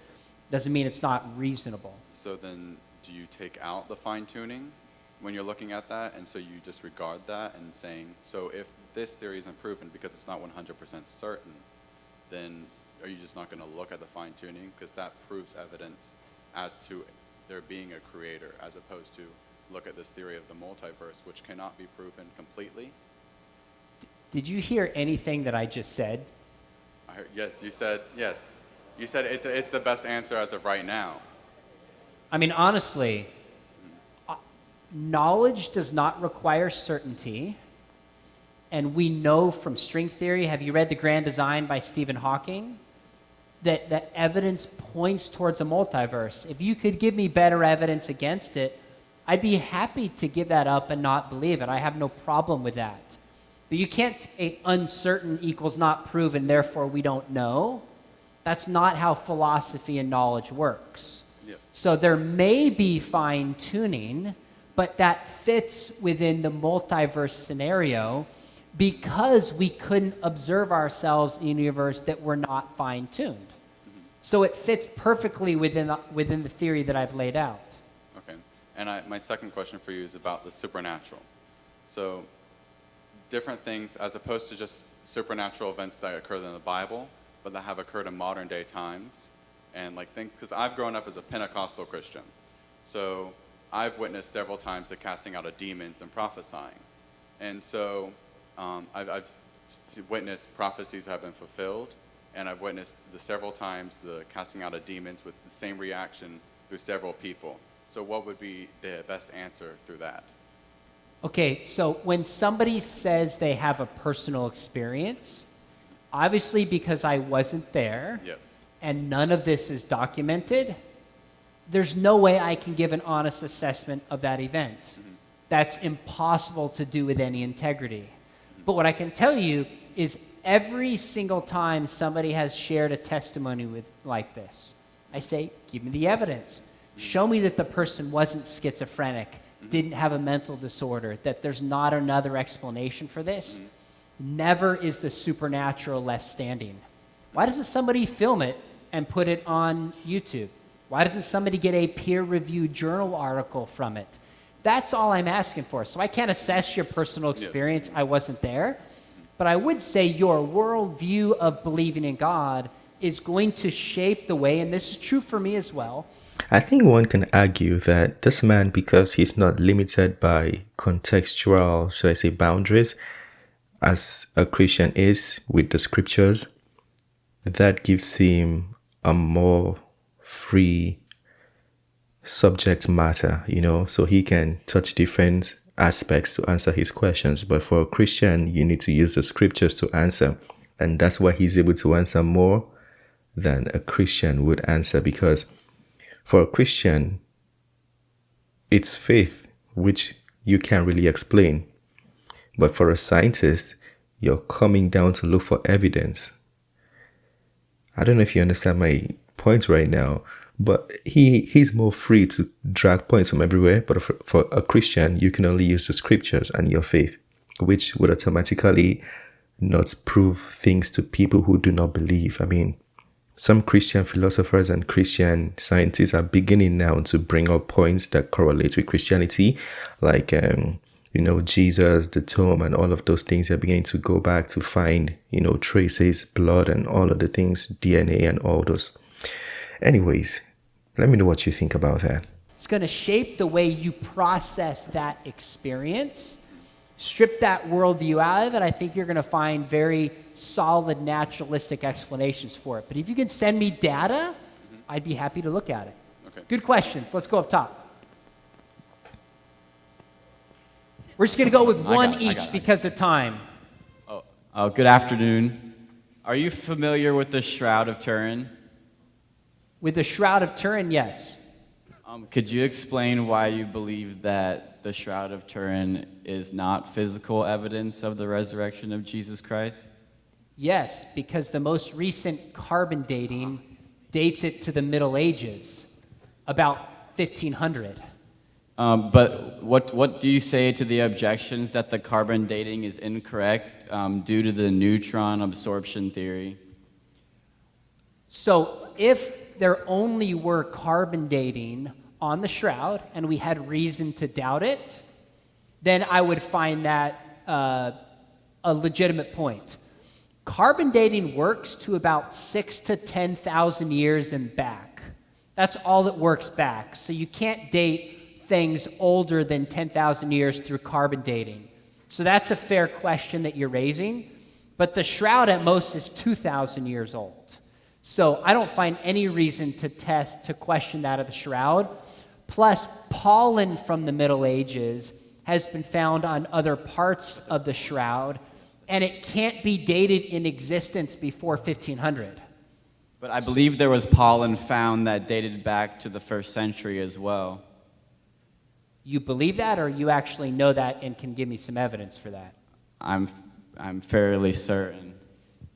doesn't mean it's not reasonable.
So then do you take out the fine-tuning when you're looking at that, and so you disregard that and saying, so if this theory isn't proven because it's not 100% certain, then are you just not going to look at the fine-tuning? Because that proves evidence as to there being a creator, as opposed to look at this theory of the multiverse, which cannot be proven completely.
Did you hear anything that I just said?
I heard, yes, you said it's the best answer as of right now.
I mean, honestly, knowledge does not require certainty. And we know from string theory, have you read The Grand Design by Stephen Hawking? That evidence points towards a multiverse. If you could give me better evidence against it, I'd be happy to give that up and not believe it. I have no problem with that. But you can't say uncertain equals not proven, therefore we don't know. That's not how philosophy and knowledge works.
Yes.
So there may be fine-tuning, but that fits within the multiverse scenario because we couldn't observe ourselves in a universe that were not fine-tuned. Mm-hmm. So it fits perfectly within the theory that I've laid out.
Okay. And my second question for you is about the supernatural. So different things, as opposed to just supernatural events that occurred in the Bible, but that have occurred in modern day times. And because I've grown up as a Pentecostal Christian. So I've witnessed several times the casting out of demons and prophesying. And so I've witnessed prophecies that have been fulfilled, and I've witnessed several times the casting out of demons with the same reaction through several people. So what would be the best answer through that?
Okay, so when somebody says they have a personal experience, obviously because I wasn't there,
yes,
and none of this is documented, there's no way I can give an honest assessment of that event. Mm-hmm. That's impossible to do with any integrity. Mm-hmm. But what I can tell you is every single time somebody has shared a testimony like this, I say, give me the evidence. Mm-hmm. Show me that the person wasn't schizophrenic, mm-hmm. didn't have a mental disorder, that there's not another explanation for this. Mm-hmm. Never is the supernatural left standing. Why doesn't somebody film it and put it on YouTube? Why doesn't somebody get a peer-reviewed journal article from it? That's all I'm asking for. So I can't assess your personal experience. Yes. I wasn't there. But I would say your worldview of believing in God is going to shape the way, and this is true for me as well.
I think one can argue that this man, because he's not limited by contextual, should I say, boundaries, as a Christian is with the scriptures, that gives him a more free subject matter, so he can touch different aspects to answer his questions. But for a Christian, you need to use the scriptures to answer. And that's why he's able to answer more than a Christian would answer. Because for a Christian, it's faith, which you can't really explain. But for a scientist, you're coming down to look for evidence. I don't know if you understand my point right now, but he's more free to drag points from everywhere. But for a Christian, you can only use the scriptures and your faith, which would automatically not prove things to people who do not believe. I mean, some Christian philosophers and Christian scientists are beginning now to bring up points that correlate with Christianity, like Jesus, the tomb, and all of those things. They're beginning to go back to find, traces, blood, and all of the things, DNA, and all those. Anyways, let me know what you think about that.
It's going to shape the way you process that experience. Strip that worldview out of it, I think you're going to find very solid naturalistic explanations for it. But if you can send me data, I'd be happy to look at it.
Okay.
Good questions. Let's go up top. We're just going to go with one each because of time.
Oh, good afternoon. Are you familiar with the Shroud of Turin?
With the Shroud of Turin, yes.
Could you explain why you believe that the Shroud of Turin is not physical evidence of the resurrection of Jesus Christ?
Yes, because the most recent carbon dating dates it to the Middle Ages, about 1500.
But what do you say to the objections that the carbon dating is incorrect due to the neutron absorption theory?
So if there only were carbon dating on the Shroud and we had reason to doubt it, then I would find that a legitimate point. Carbon dating works to about 6,000 to 10,000 years and back. That's all that works back. So you can't date things older than 10,000 years through carbon dating. So that's a fair question that you're raising. But the Shroud at most is 2,000 years old. So I don't find any reason to question that of the Shroud. Plus, pollen from the Middle Ages has been found on other parts of the Shroud, and it can't be dated in existence before 1500.
But I believe there was pollen found that dated back to the 1st century as well.
You believe that, or you actually know that and can give me some evidence for that?
I'm fairly certain.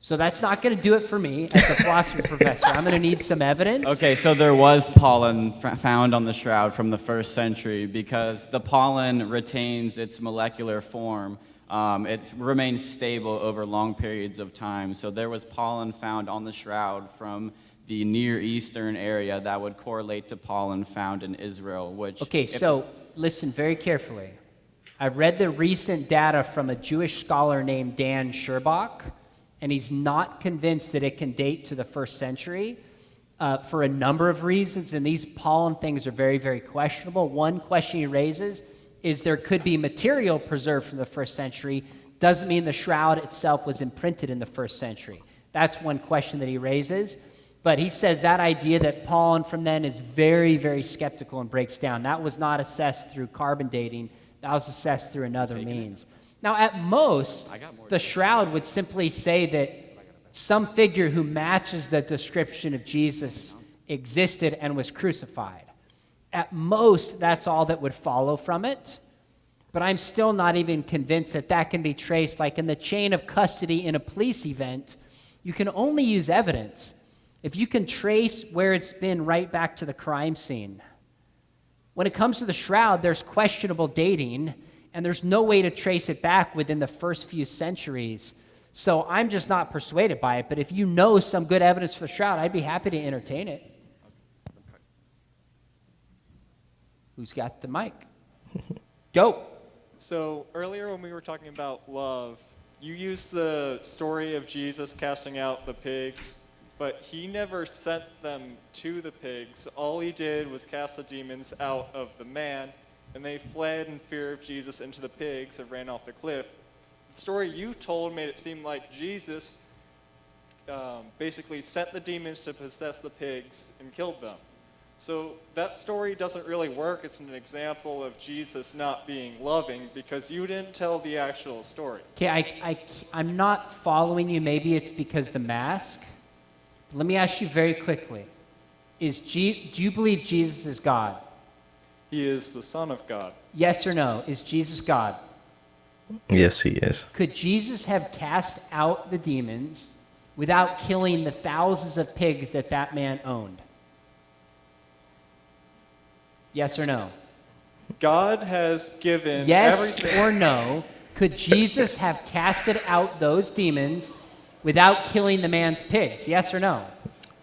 So that's not going to do it for me as a philosophy professor. I'm going to need some evidence.
Okay, so there was pollen found on the Shroud from the 1st century because the pollen retains its molecular form. It remains stable over long periods of time. So there was pollen found on the Shroud from the Near Eastern area that would correlate to pollen found in Israel, which...
Okay, so listen very carefully. I've read the recent data from a Jewish scholar named Dan Sherbach, and he's not convinced that it can date to the 1st century for a number of reasons, and these pollen things are very, very questionable. One question he raises is there could be material preserved from the 1st century. Doesn't mean the Shroud itself was imprinted in the 1st century. That's one question that he raises. But he says that idea that pollen from then is very, very skeptical and breaks down. That was not assessed through carbon dating. That was assessed through another means. Now, at most, the Shroud would simply say that some figure who matches the description of Jesus existed and was crucified. At most, that's all that would follow from it. But I'm still not even convinced that that can be traced. Like in the chain of custody in a police event, you can only use evidence if you can trace where it's been right back to the crime scene. When it comes to the Shroud, there's questionable dating, and there's no way to trace it back within the first few centuries. So I'm just not persuaded by it. But if you know some good evidence for the Shroud, I'd be happy to entertain it. Who's got the mic? Go.
So earlier when we were talking about love, you used the story of Jesus casting out the pigs, but he never sent them to the pigs. All he did was cast the demons out of the man, and they fled in fear of Jesus into the pigs and ran off the cliff. The story you told made it seem like Jesus basically sent the demons to possess the pigs and killed them. So that story doesn't really work as an example of Jesus not being loving because you didn't tell the actual story.
Okay, I'm not following you. Maybe it's because the mask. Let me ask you very quickly. Do you believe Jesus is God?
He is the Son of God.
Yes or no? Is Jesus God?
Yes, he is.
Could Jesus have cast out the demons without killing the thousands of pigs that man owned? Yes or no?
God has given
yes
everything.
Or no? Could Jesus have casted out those demons without killing the man's pigs? Yes or no?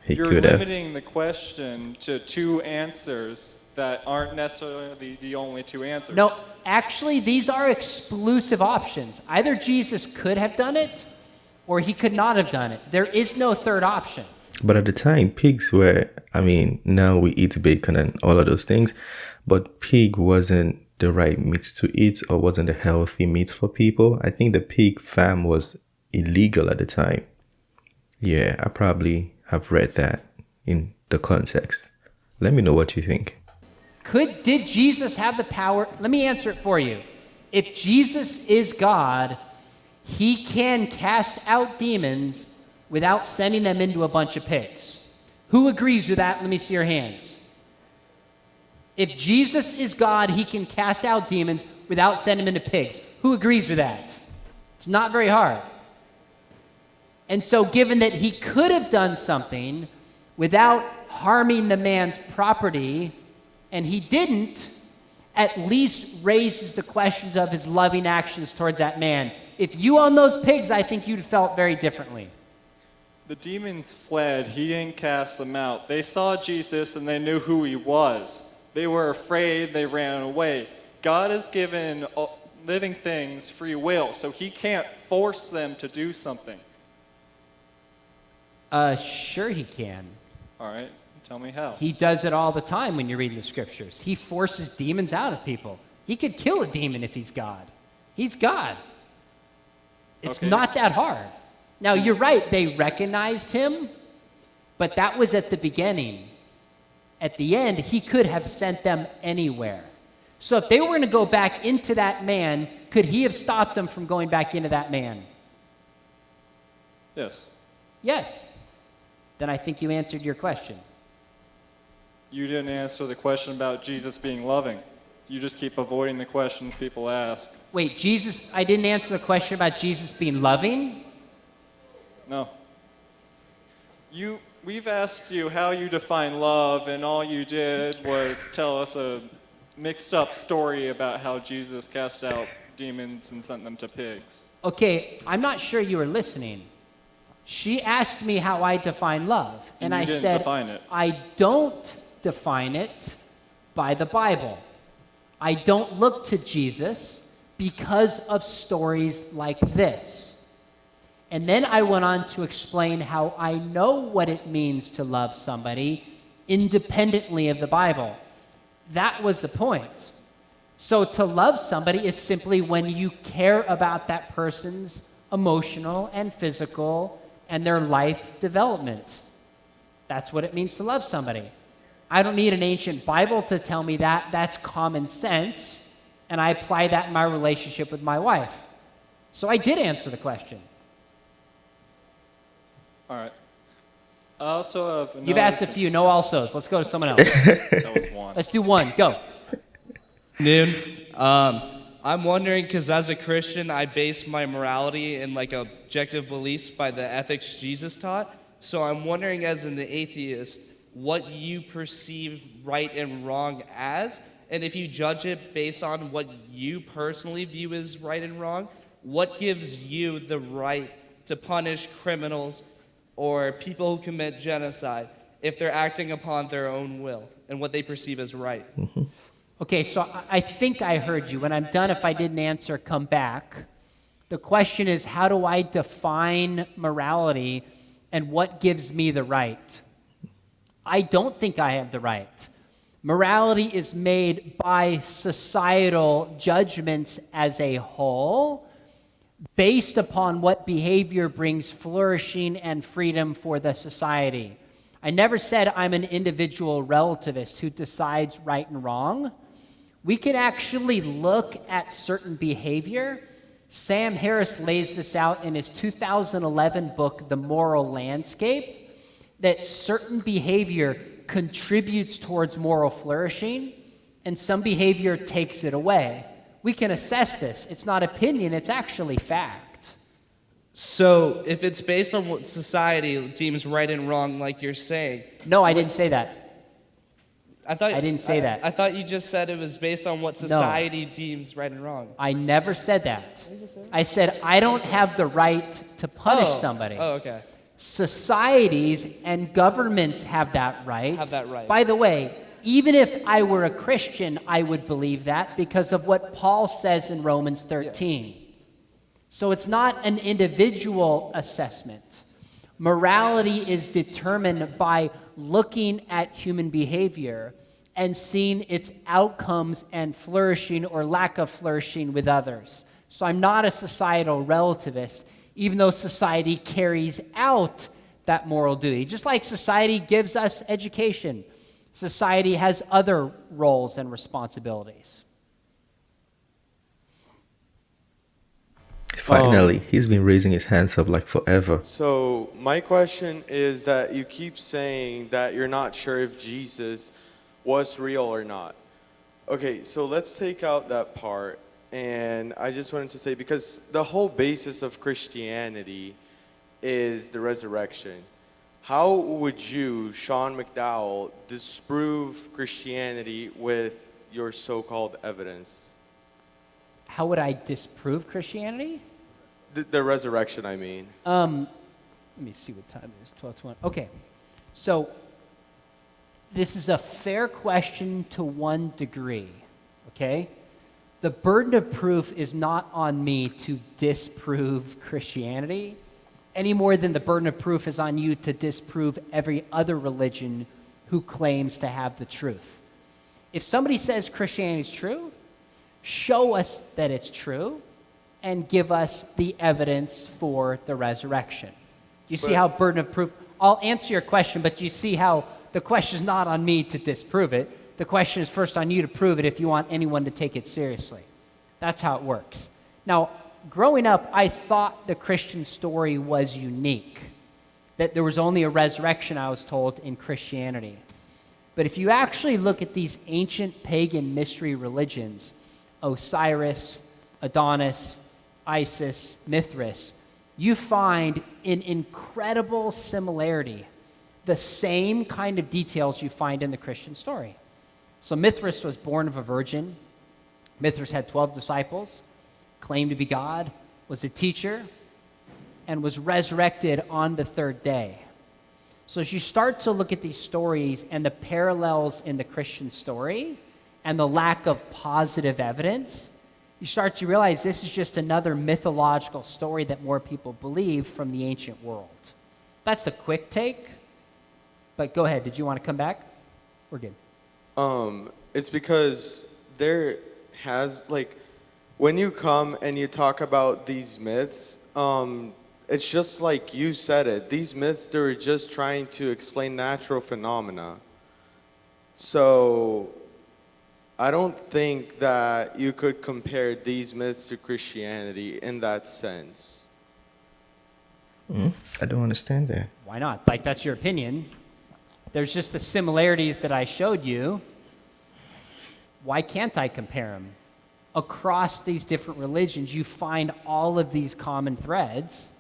You're limiting the question to two answers that aren't necessarily the only two answers.
No, actually, these are exclusive options. Either Jesus could have done it, or he could not have done it. There is no third option.
But at the time, pigs were, now we eat bacon and all of those things, but pig wasn't the right meat to eat or wasn't a healthy meat for people. I think the pig farm was illegal at the time. Yeah, I probably have read that in the context. Let me know what you think.
Did Jesus have the power? Let me answer it for you. If Jesus is God, he can cast out demons without sending them into a bunch of pigs. Who agrees with that? Let me see your hands. If Jesus is God, he can cast out demons without sending them into pigs. Who agrees with that? It's not very hard. And so given that he could have done something without harming the man's property, and he didn't, at least raises the questions of his loving actions towards that man. If you own those pigs, I think you'd have felt very differently.
The demons fled. He didn't cast them out. They saw Jesus and they knew who he was. They were afraid. They ran away. God has given living things free will, so he can't force them to do something.
Sure he can.
All right, tell me how.
He does it all the time when you're reading the scriptures. He forces demons out of people. He could kill a demon if he's God. He's God. It's not that hard. Now, you're right, they recognized him, but that was at the beginning. At the end, he could have sent them anywhere. So if they were going to go back into that man, could he have stopped them from going back into that man?
Yes.
Yes. Then I think you answered your question.
You didn't answer the question about Jesus being loving. You just keep avoiding the questions people ask.
Wait, I didn't answer the question about Jesus being loving?
No. We've asked you how you define love, and all you did was tell us a mixed up story about how Jesus cast out demons and sent them to pigs.
Okay, I'm not sure you were listening. She asked me how I define love, and I said,
define it.
I don't define it by the Bible. I don't look to Jesus because of stories like this. And then I went on to explain how I know what it means to love somebody independently of the Bible. That was the point. So to love somebody is simply when you care about that person's emotional and physical and their life development. That's what it means to love somebody. I don't need an ancient Bible to tell me that. That's common sense. And I apply that in my relationship with my wife. So I did answer the question.
All right. I also have another...
You've asked a few, no alsos. Let's go to someone else.
That was one.
Let's do one, go.
Noon. I'm wondering, because as a Christian, I base my morality and objective beliefs by the ethics Jesus taught. So I'm wondering, as an atheist, what you perceive right and wrong as, and if you judge it based on what you personally view as right and wrong, what gives you the right to punish criminals or people who commit genocide if they're acting upon their own will and what they perceive as right?
Okay, so I think I heard you. When I'm done, if I didn't answer, come back. The question is, how do I define morality and what gives me the right? I don't think I have the right. Morality is made by societal judgments as a whole, based upon what behavior brings flourishing and freedom for the society. I never said I'm an individual relativist who decides right and wrong. We can actually look at certain behavior. Sam Harris lays this out in his 2011 book, The Moral Landscape, that certain behavior contributes towards moral flourishing, and some behavior takes it away. We can assess this. It's not opinion, it's actually fact.
So if it's based on what society deems right and wrong, like you're saying.
No, I didn't say that.
I
didn't say that.
I thought you just said it was based on what society deems right and wrong.
I never said that. I said I don't have the right to punish somebody.
Oh, okay.
Societies and governments have that right.
Have that right.
By the way, even if I were a Christian, I would believe that because of what Paul says in Romans 13. So it's not an individual assessment. Morality is determined by looking at human behavior and seeing its outcomes and flourishing or lack of flourishing with others. So I'm not a societal relativist, even though society carries out that moral duty. Just like society gives us education, society has other roles and responsibilities.
Finally, he's been raising his hands up like forever.
So my question is that you keep saying that you're not sure if Jesus was real or not. Okay, so let's take out that part. And I just wanted to say, because the whole basis of Christianity is the resurrection. How would you, Sean McDowell, disprove Christianity with your so-called evidence?
How would I disprove Christianity?
The resurrection, I mean.
Let me see what time it is, 12:20. Okay, so this is a fair question to one degree, okay? The burden of proof is not on me to disprove Christianity any more than the burden of proof is on you to disprove every other religion who claims to have the truth. If somebody says Christianity is true, show us that it's true and give us the evidence for the resurrection. You see how burden of proof, I'll answer your question, but you see how the question is not on me to disprove it. The question is first on you to prove it if you want anyone to take it seriously. That's how it works. Now, growing up, I thought the Christian story was unique, that there was only a resurrection, I was told, in Christianity. But if you actually look at these ancient pagan mystery religions, Osiris, Adonis, Isis, Mithras, you find an incredible similarity, the same kind of details you find in the Christian story. So Mithras was born of a virgin. Mithras had 12 disciples, claimed to be God, was a teacher, and was resurrected on the third day. So as you start to look at these stories and the parallels in the Christian story and the lack of positive evidence, you start to realize this is just another mythological story that more people believe from the ancient world. That's the quick take, but go ahead. Did you want to come back? We're good.
It's because there has, like, when you come and you talk about these myths, it's just like you said it. These myths, they're just trying to explain natural phenomena. So I don't think that you could compare these myths to Christianity in that sense.
I don't understand that.
Why not? Like, that's your opinion. There's just the similarities that I showed you. Why can't I compare them? Across these different religions, you find all of these common threads.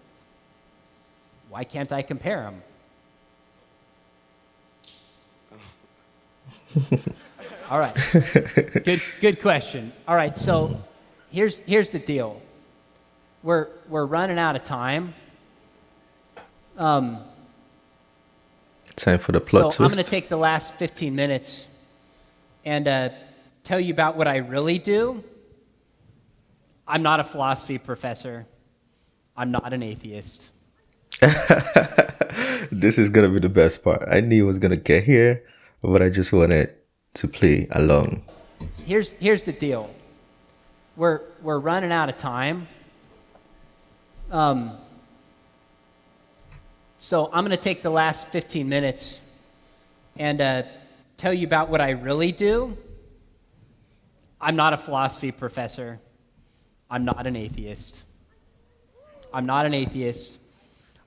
Why can't I compare them? All right. Good question. All right, so here's the deal. We're running out of time.
Time for the plot twist.
So I'm going to take the last 15 minutes and tell you about what I really do. I'm not a philosophy professor. I'm not an atheist.
This is going to be the best part. I knew it was going to get here, but I just wanted to play along.
Here's the deal. We're running out of time. So I'm going to take the last 15 minutes and tell you about what I really do. I'm not a philosophy professor. I'm not an atheist. I'm not an atheist.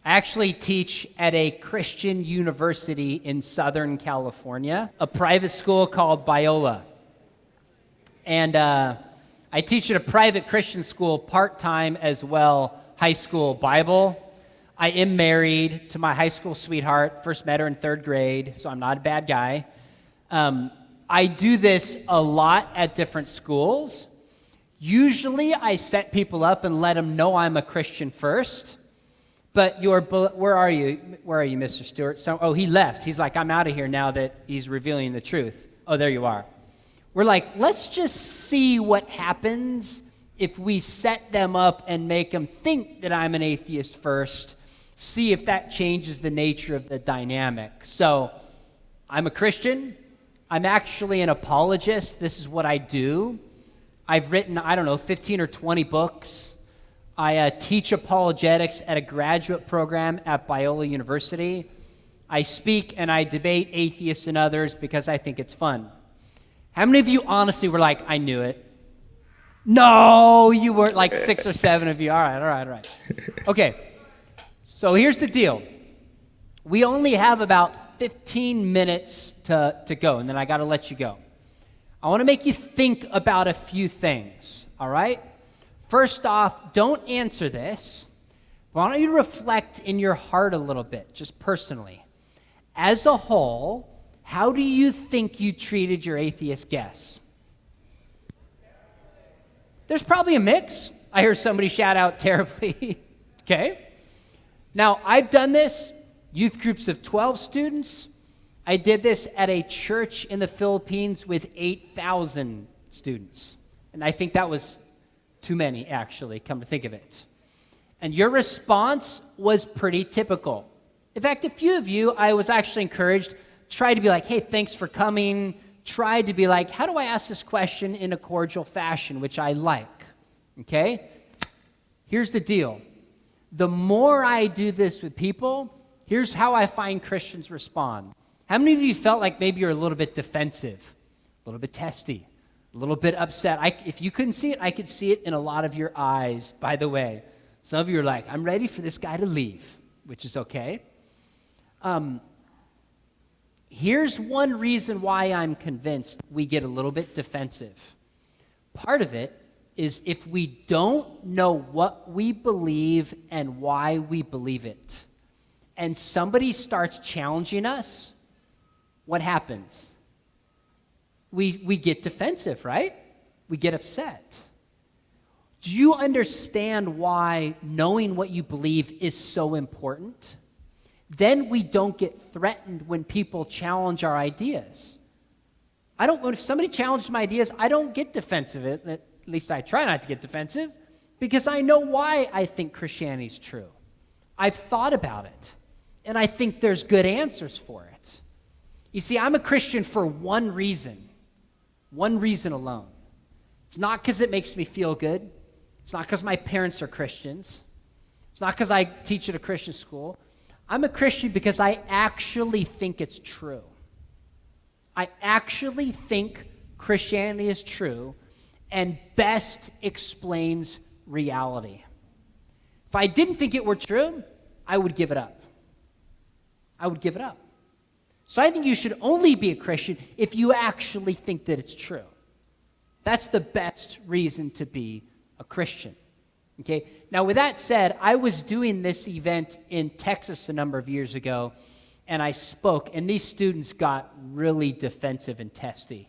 I actually teach at a Christian university in Southern California, a private school called Biola. And I teach at a private Christian school part-time as well, high school Bible. I am married to my high school sweetheart, first met her in 3rd grade, so I'm not a bad guy. I do this a lot at different schools. Usually I set people up and let them know I'm a Christian first. But where are you? Where are you, Mr. Stewart? He left. He's like, I'm out of here now that he's revealing the truth. Oh, there you are. We're like, let's just see what happens if we set them up and make them think that I'm an atheist first, see if that changes the nature of the dynamic. So I'm a Christian. I'm actually an apologist. This is what I do. I've written, 15 or 20 books. I teach apologetics at a graduate program at Biola University. I speak and I debate atheists and others because I think it's fun. How many of you honestly were like, I knew it? No, you weren't. Like 6 or 7 of you. All right. Okay, so here's the deal. We only have about 15 minutes to go, and then I got to let you go. I want to make you think about a few things, all right? First off, don't answer this. Why don't you reflect in your heart a little bit, just personally. As a whole, how do you think you treated your atheist guests? There's probably a mix. I heard somebody shout out terribly. Okay. Now, I've done this, youth groups of 12 students. I did this at a church in the Philippines with 8,000 students. And I think that was too many, actually, come to think of it. And your response was pretty typical. In fact, a few of you, I was actually encouraged, tried to be like, hey, thanks for coming. Tried to be like, how do I ask this question in a cordial fashion, which I like, okay? Here's the deal. The more I do this with people, here's how I find Christians respond. How many of you felt like maybe you're a little bit defensive, a little bit testy, a little bit upset? If you couldn't see it, I could see it in a lot of your eyes, by the way. Some of you are like, I'm ready for this guy to leave, which is okay. Here's one reason why I'm convinced we get a little bit defensive. Part of it is if we don't know what we believe and why we believe it, and somebody starts challenging us, what happens? We get defensive, right? We get upset. Do you understand why knowing what you believe is so important? Then we don't get threatened when people challenge our ideas. If somebody challenges my ideas, I don't get defensive. At least I try not to get defensive, because I know why I think Christianity is true. I've thought about it, and I think there's good answers for it. You see, I'm a Christian for one reason alone. It's not because it makes me feel good. It's not because my parents are Christians. It's not because I teach at a Christian school. I'm a Christian because I actually think it's true. I actually think Christianity is true and best explains reality. If I didn't think it were true, I would give it up. So I think you should only be a Christian if you actually think that it's true. That's the best reason to be a Christian. Okay? Now, with that said, I was doing this event in Texas a number of years ago, and I spoke, and these students got really defensive and testy.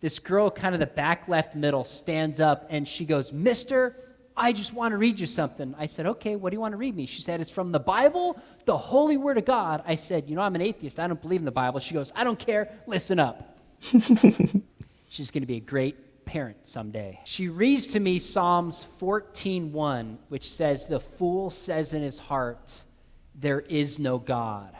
This girl, kind of the back left middle, stands up, and she goes, Mister, I just want to read you something. I said, okay, what do you want to read me? She said, it's from the Bible, the holy word of God. I said, I'm an atheist. I don't believe in the Bible. She goes, I don't care. Listen up. She's going to be a great parent someday. She reads to me Psalms 14:1, which says, the fool says in his heart, there is no God.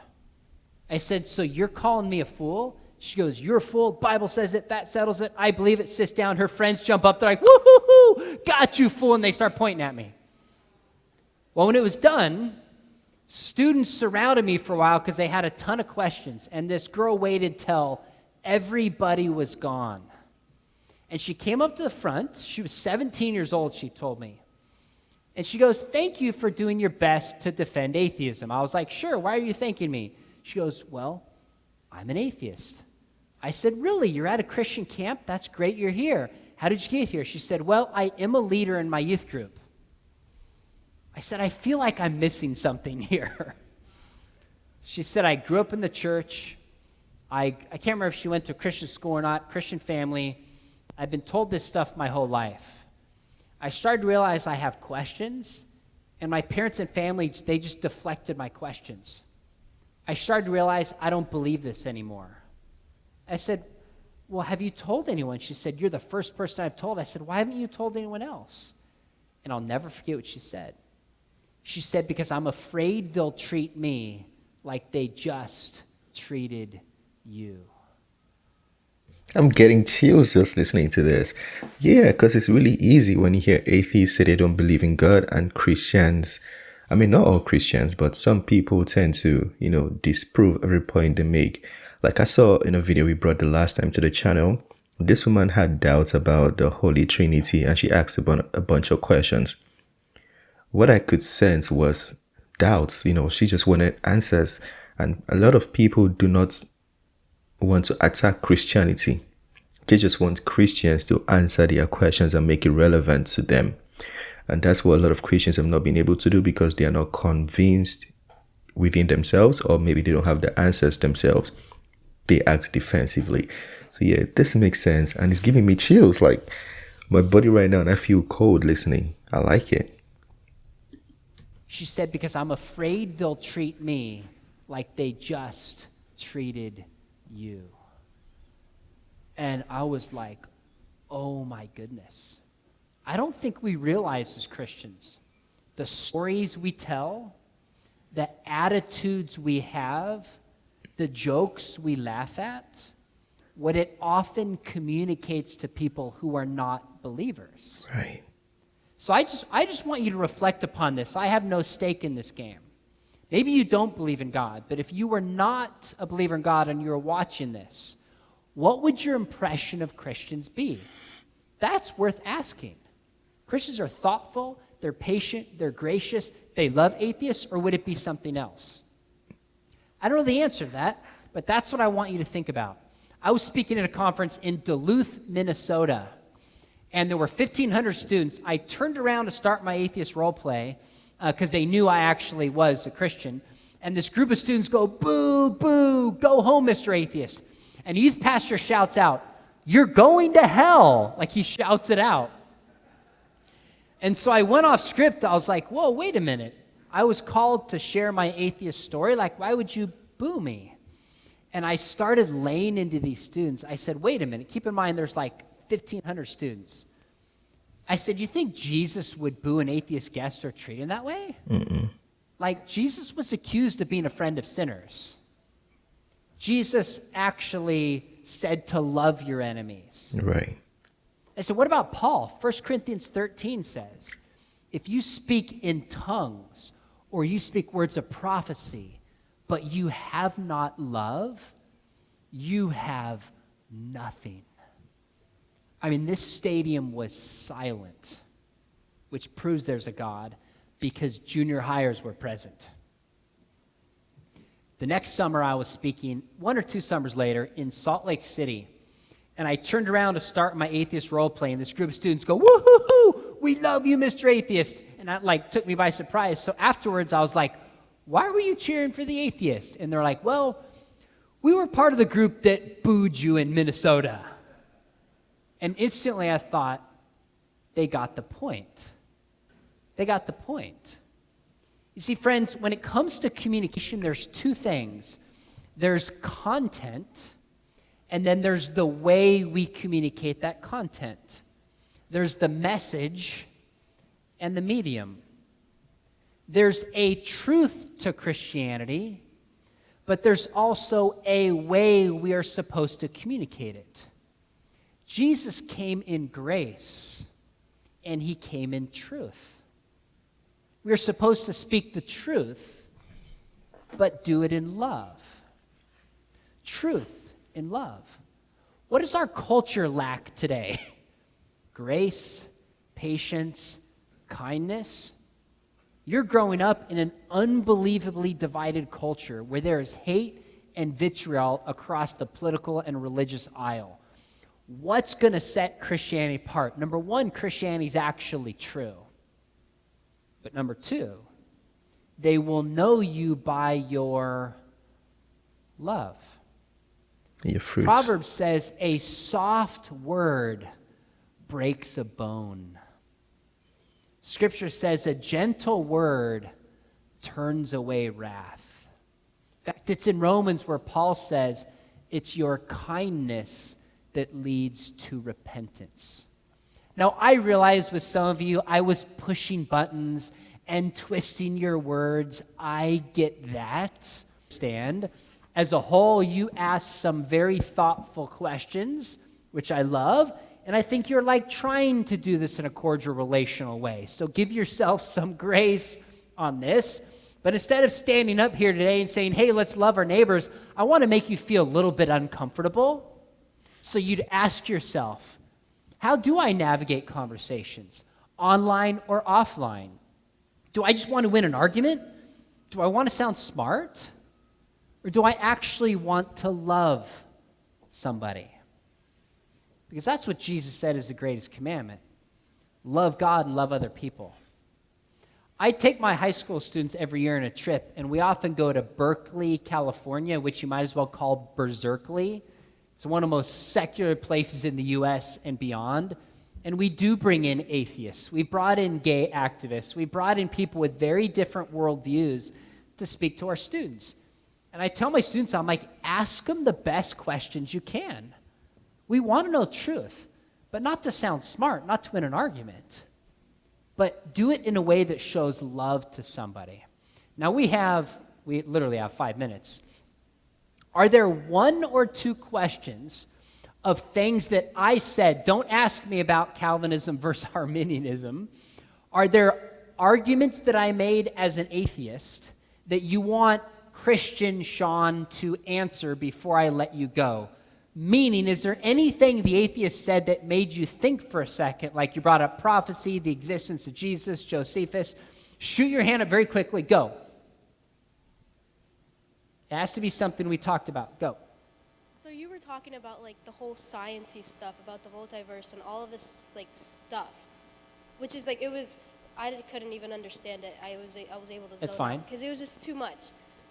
I said, so you're calling me a fool? She goes, you're a fool. Bible says it. That settles it. I believe it. Sits down. Her friends jump up. They're like, woo-hoo-hoo, got you, fool. And they start pointing at me. Well, when it was done, Students surrounded me for a while because they had a ton of questions, and this girl waited till everybody was gone. And she came up to the front. She was 17 years old, she told me. And she goes, "Thank you for doing your best to defend atheism." I was like, "Sure, why are you thanking me?" She goes, "Well, I'm an atheist." I said, "Really? You're at a Christian camp? That's great you're here. How did you get here?" She said, "Well, I am a leader in my youth group." I said, "I feel like I'm missing something here." She said, "I grew up in the church. I can't remember if she went to a Christian school or not, Christian family. I've been told this stuff my whole life. I started to realize I have questions, and my parents and family, they just deflected my questions. I started to realize I don't believe this anymore." I said, "Well, have you told anyone?" She said, "You're the first person I've told." I said, "Why haven't you told anyone else?" And I'll never forget what she said. She said, "Because I'm afraid they'll treat me like they just treated you."
I'm getting chills just listening to this. Yeah, because it's really easy when you hear atheists say they don't believe in God, and Christians, I mean, not all Christians, but some people tend to, disprove every point they make. Like I saw in a video we brought the last time to the channel, this woman had doubts about the Holy Trinity, and she asked about a bunch of questions. What I could sense was doubts. She just wanted answers. And a lot of people do not want to attack Christianity. They just want Christians to answer their questions and make it relevant to them. And that's what a lot of Christians have not been able to do, because they are not convinced within themselves, or maybe they don't have the answers themselves. They act defensively. So yeah, this makes sense, and it's giving me chills. Like my body right now, and I feel cold listening. I like it.
She said, "Because I'm afraid they'll treat me like they just treated you." And I was like, oh my goodness. I don't think we realize as Christians the stories we tell, the attitudes we have, the jokes we laugh at, what it often communicates to people who are not believers.
Right.
So I just want you to reflect upon this. I have no stake in this game. Maybe you don't believe in God, but if you were not a believer in God and you were watching this, what would your impression of Christians be? That's worth asking. Christians are thoughtful, they're patient, they're gracious, they love atheists, or would it be something else? I don't know the answer to that, but that's what I want you to think about. I was speaking at a conference in Duluth, Minnesota, and there were 1,500 students. I turned around to start my atheist role play because they knew I actually was a Christian, and this group of students go, "Boo, boo, go home, Mr. Atheist." And the youth pastor shouts out, "You're going to hell," like he shouts it out. And so I went off script. I was like, whoa, wait a minute. I was called to share my atheist story. Like, why would you boo me? And I started laying into these students. I said, wait a minute. Keep in mind, there's like 1,500 students. I said, you think Jesus would boo an atheist guest or treat him that way?
Mm-mm.
Like, Jesus was accused of being a friend of sinners. Jesus actually said to love your enemies.
Right.
I said, what about Paul? 1 Corinthians 13 says, if you speak in tongues or you speak words of prophecy, but you have not love, you have nothing. I mean, this stadium was silent, which proves there's a God, because junior hires were present. The next summer I was speaking, 1 or 2 summers later, in Salt Lake City. And I turned around to start my atheist role play, and this group of students go, "Woo-hoo-hoo, we love you, Mr. Atheist." And that took me by surprise. So afterwards I was like, why were you cheering for the atheist? And they're like, well, we were part of the group that booed you in Minnesota. And instantly I thought, they got the point. They got the point. You see, friends, when it comes to communication, there's 2 things. There's content, and then there's the way we communicate that content. There's the message and the medium. There's a truth to Christianity, but there's also a way we are supposed to communicate it. Jesus came in grace, and he came in truth. We're supposed to speak the truth, but do it in love. Truth in love. What does our culture lack today? Grace, patience, kindness. You're growing up in an unbelievably divided culture where there is hate and vitriol across the political and religious aisle. What's going to set Christianity apart? Number one, Christianity is actually true. But number two, they will know you by your love.
Your fruits.
Proverbs says, a soft word breaks a bone. Scripture says, a gentle word turns away wrath. In fact, it's in Romans where Paul says, it's your kindness that leads to repentance. Now, I realize with some of you, I was pushing buttons and twisting your words. I get that. Stand. As a whole, you asked some very thoughtful questions, which I love, and I think you're like trying to do this in a cordial, relational way. So give yourself some grace on this. But instead of standing up here today and saying, hey, let's love our neighbors, I want to make you feel a little bit uncomfortable. So you'd ask yourself, how do I navigate conversations, online or offline? Do I just want to win an argument? Do I want to sound smart? Or do I actually want to love somebody? Because that's what Jesus said is the greatest commandment. Love God and love other people. I take my high school students every year on a trip, and we often go to Berkeley, California, which you might as well call Berserkly. It's one of the most secular places in the U.S. and beyond. And we do bring in atheists. We brought in gay activists. We brought in people with very different worldviews to speak to our students. And I tell my students, I'm like, ask them the best questions you can. We want to know truth, but not to sound smart, not to win an argument. But do it in a way that shows love to somebody. Now we literally have 5 minutes. Are there one or two questions of things that I said, don't ask me about Calvinism versus Arminianism. Are there arguments that I made as an atheist that you want Christian Sean to answer before I let you go? Meaning, is there anything the atheist said that made you think for a second, like you brought up prophecy, the existence of Jesus, Josephus? Shoot your hand up very quickly. Go. It has to be something we talked about. Go.
So you were talking about like the whole sciencey stuff about the multiverse and all of this like stuff, which is like I couldn't even understand it. I was able to zone out because it was just too much.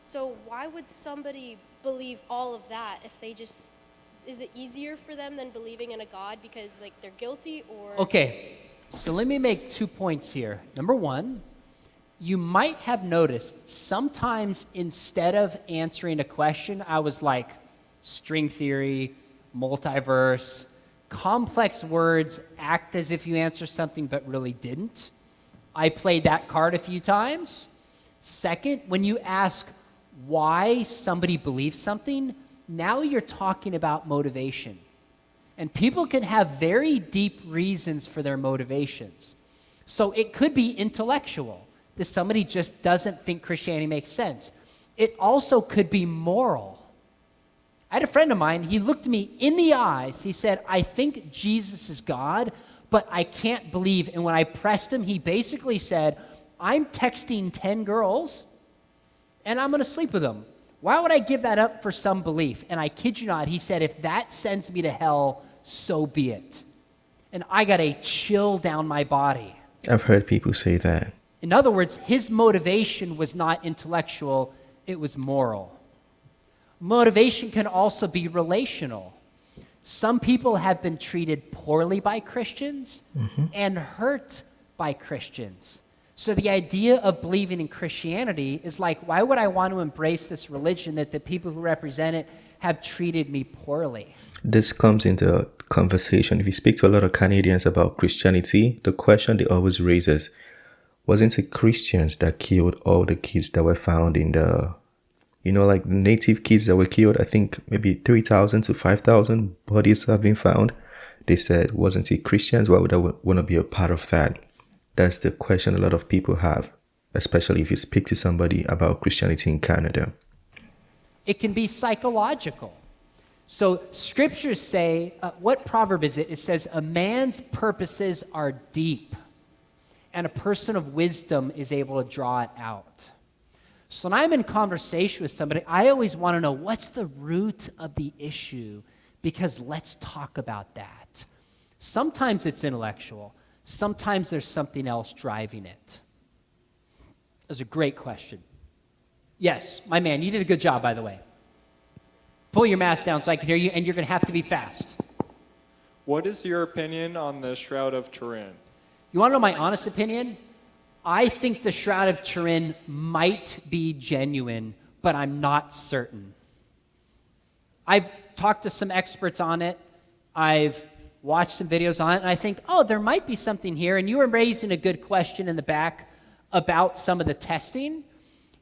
So why would somebody believe all of that if they just, is it easier for them than believing in a God because like they're guilty or?
Okay, so let me make 2 points here. Number one, you might have noticed sometimes instead of answering a question, I was like, string theory, multiverse, complex words act as if you answer something but really didn't. I played that card a few times. Second, when you ask why somebody believes something, now you're talking about motivation. And people can have very deep reasons for their motivations. So it could be intellectual, that somebody just doesn't think Christianity makes sense. It also could be moral. I had a friend of mine, he looked me in the eyes, he said, I think Jesus is God, but I can't believe. And when I pressed him, he basically said, I'm texting 10 girls, and I'm going to sleep with them. Why would I give that up for some belief? And I kid you not, he said, if that sends me to hell, so be it. And I got a chill down my body.
I've heard people say that.
In other words, his motivation was not intellectual, it was moral. Motivation can also be relational. Some people have been treated poorly by Christians and hurt by Christians. So the idea of believing in Christianity is like, why would I want to embrace this religion that the people who represent it have treated me poorly?
This comes into conversation. If you speak to a lot of Canadians about Christianity, the question they always raise is, wasn't it Christians that killed all the kids that were found in the, like native kids that were killed? I think maybe 3,000 to 5,000 bodies have been found. They said, wasn't it Christians? Why would I want to be a part of that? That's the question a lot of people have. especially if you speak to somebody about Christianity in Canada?
It can be psychological. So scriptures say, what proverb is it? It says, a man's purposes are deep, and a person of wisdom is able to draw it out. So when I'm in conversation with somebody, I always want to know what's the root of the issue, because let's talk about that. Sometimes it's intellectual. Sometimes there's something else driving it. That's a great question. Yes, my man, you did a good job, by the way. Pull your mask down so I can hear you, and you're going to have to be fast.
What is your opinion on the Shroud of Turin?
You want to know my honest opinion? I think the Shroud of Turin might be genuine, but I'm not certain. I've talked to some experts on it. I've watched some videos on it, and I think, oh, there might be something here. And you were raising a good question in the back about some of the testing.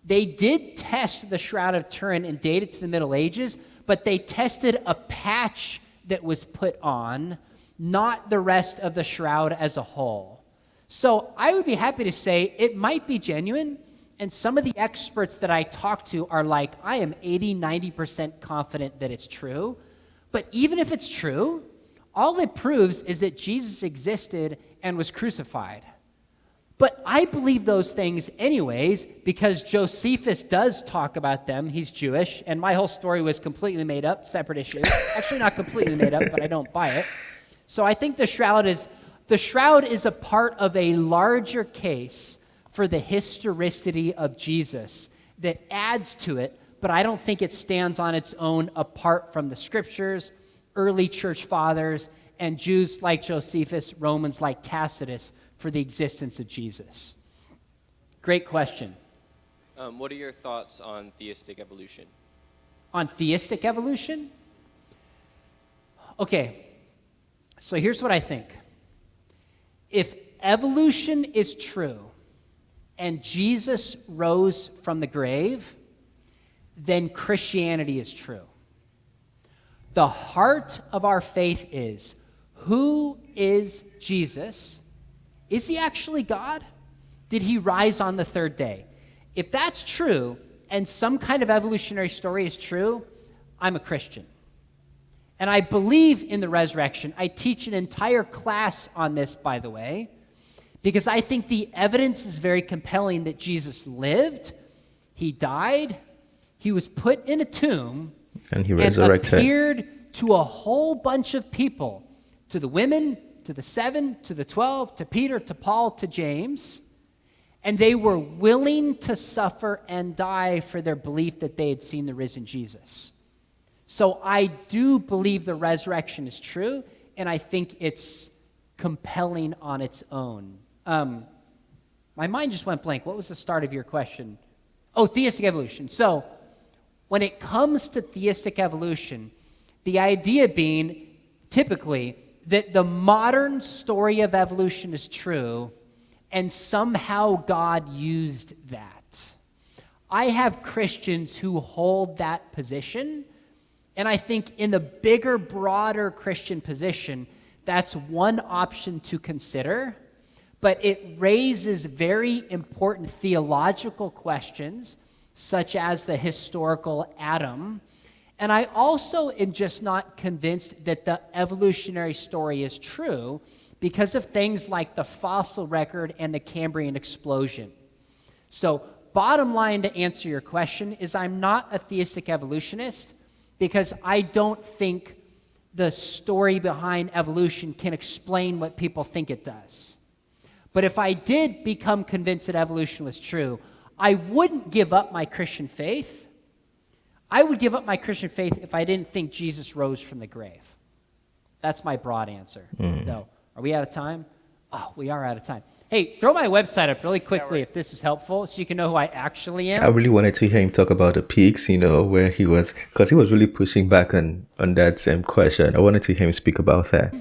They did test the Shroud of Turin and date it to the Middle Ages, but they tested a patch that was put on, not the rest of the shroud as a whole. So I would be happy to say it might be genuine, and some of the experts that I talk to are like, I am 80-90% confident that it's true. But even if it's true, all it proves is that Jesus existed and was crucified. But I believe those things anyways, because Josephus does talk about them. He's Jewish, and my whole story was completely made up, separate issue. Actually, not completely made up, but I don't buy it. So I think the shroud is a part of a larger case for the historicity of Jesus that adds to it, but I don't think it stands on its own apart from the scriptures, early church fathers, and Jews like Josephus, Romans like Tacitus, for the existence of Jesus. Great question.
What are your thoughts on theistic evolution?
On theistic evolution? Okay, so here's what I think. If evolution is true and Jesus rose from the grave, then Christianity is true. The heart of our faith is, who is Jesus? Is he actually God? Did he rise on the third day? If that's true, and some kind of evolutionary story is true, I'm a Christian. And I believe in the resurrection. I teach an entire class on this, by the way, because I think the evidence is very compelling that Jesus lived, he died, he was put in a tomb,
and he resurrected.
And appeared to a whole bunch of people, to the women, to the 7, to the 12, to Peter, to Paul, to James, and they were willing to suffer and die for their belief that they had seen the risen Jesus. So I do believe the resurrection is true, and I think it's compelling on its own. My mind just went blank. What was the start of your question? Oh, theistic evolution. So when it comes to theistic evolution, the idea being typically that the modern story of evolution is true, and somehow God used that. I have Christians who hold that position, and I think in the bigger, broader Christian position, that's one option to consider, but it raises very important theological questions, such as the historical Adam. And I also am just not convinced that the evolutionary story is true because of things like the fossil record and the Cambrian explosion. So bottom line to answer your question is I'm not a theistic evolutionist because I don't think the story behind evolution can explain what people think it does. But if I did become convinced that evolution was true, I wouldn't give up my Christian faith. I would give up my Christian faith if I didn't think Jesus rose from the grave. That's my broad answer. So, are we out of time? Oh, we are out of time. Hey, throw my website up really quickly if this is helpful so you can know who I actually am.
I really wanted to hear him talk about the pigs, where he was, because he was really pushing back on that same question. I wanted to hear him speak about that.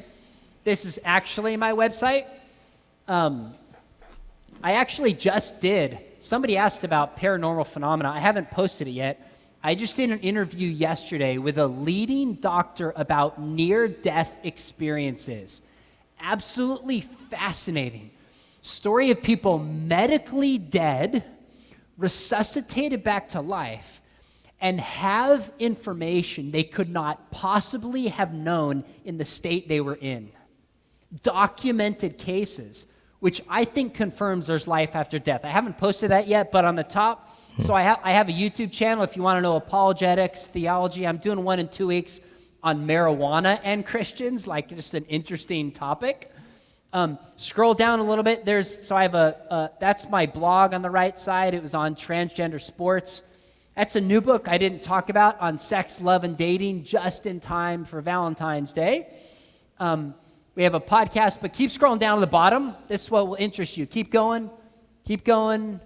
This is actually my website. I actually just did. Somebody asked about paranormal phenomena. I haven't posted it yet. I just did an interview yesterday with a leading doctor about near-death experiences. Absolutely fascinating. Story of people medically dead, resuscitated back to life, and have information they could not possibly have known in the state they were in. Documented cases, which I think confirms there's life after death. I haven't posted that yet, but on the top, so I have a YouTube channel if you want to know apologetics, theology. I'm doing one in 2 weeks on marijuana and Christians, like just an interesting topic. Scroll down a little bit. I have that's my blog on the right side. It was on transgender sports. That's a new book I didn't talk about on sex, love, and dating just in time for Valentine's Day. We have a podcast, but keep scrolling down to the bottom. This is what will interest you. Keep going. Keep going.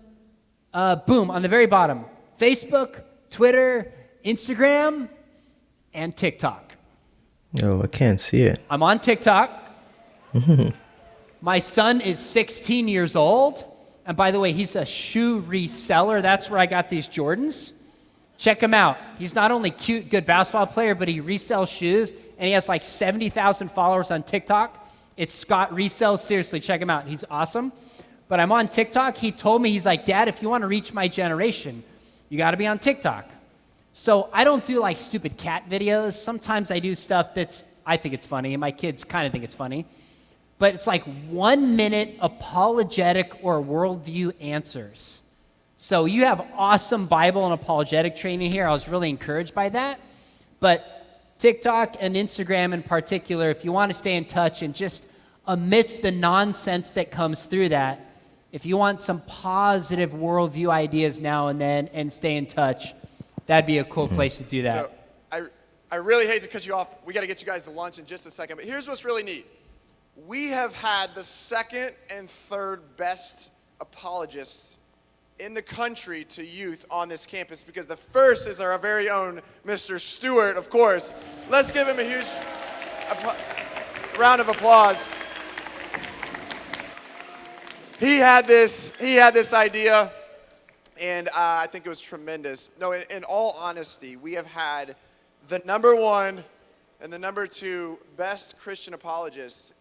Boom, on the very bottom. Facebook, Twitter, Instagram, and TikTok.
Oh, I can't see it.
I'm on TikTok. My son is 16 years old. And by the way, he's a shoe reseller. That's where I got these Jordans. Check him out. He's not only cute, good basketball player, but he resells shoes. And he has like 70,000 followers on TikTok. It's Scott Resells. Seriously, check him out. He's awesome. But I'm on TikTok. He told me, he's like, Dad, if you want to reach my generation, you got to be on TikTok. So I don't do like stupid cat videos. Sometimes I do stuff I think it's funny, and my kids kind of think it's funny. But it's like 1 minute apologetic or worldview answers. So you have awesome Bible and apologetic training here. I was really encouraged by that. But TikTok and Instagram in particular, if you want to stay in touch and just amidst the nonsense that comes through that, if you want some positive worldview ideas now and then and stay in touch, that'd be a cool place to do that.
So I really hate to cut you off. We got to get you guys to lunch in just a second. But here's what's really neat. We have had the second and third best apologists in the country to youth on this campus, because the first is our very own Mr. Stewart, of course. Let's give him a huge round of applause. He had this idea, and I think it was tremendous. No, in all honesty, we have had the number one and the number two best Christian apologists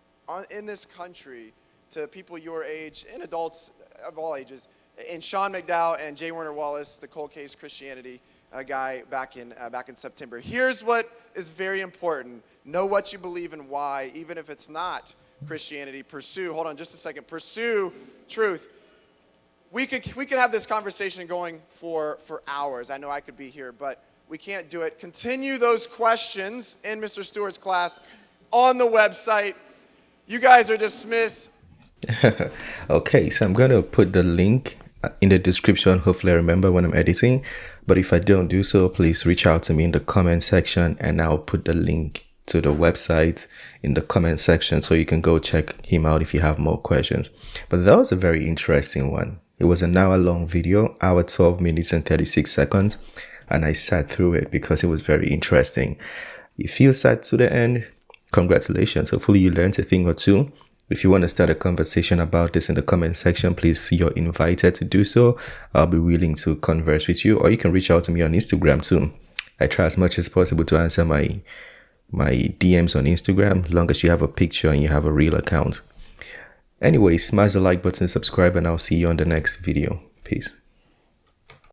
in this country to people your age and adults of all ages, in Sean McDowell and J. Warner Wallace, the Cold Case Christianity guy back in September. Here's what is very important. Know what you believe and why, even if it's not Christianity. Pursue truth. We could have this conversation going for hours. I know I could be here, but we can't do it. Continue those questions in Mr. Stewart's class on the website. You guys are dismissed.
Okay, so I'm going to put the link in the description. Hopefully I remember when I'm editing. But if I don't do so, please reach out to me in the comment section, and I'll put the link to the website in the comment section so you can go check him out if you have more questions. But that was a very interesting one. It was an hour-long video, hour 12 minutes and 36 seconds, and I sat through it because it was very interesting. If you sat to the end, congratulations. Hopefully you learned a thing or two. If you want to start a conversation about this in the comment section, please, you're invited to do so. I'll be willing to converse with you, or you can reach out to me on Instagram too. I try as much as possible to answer my DMs on Instagram, long as you have a picture and you have a real account. Anyway, smash the like button, subscribe, and I'll see you on the next video. Peace.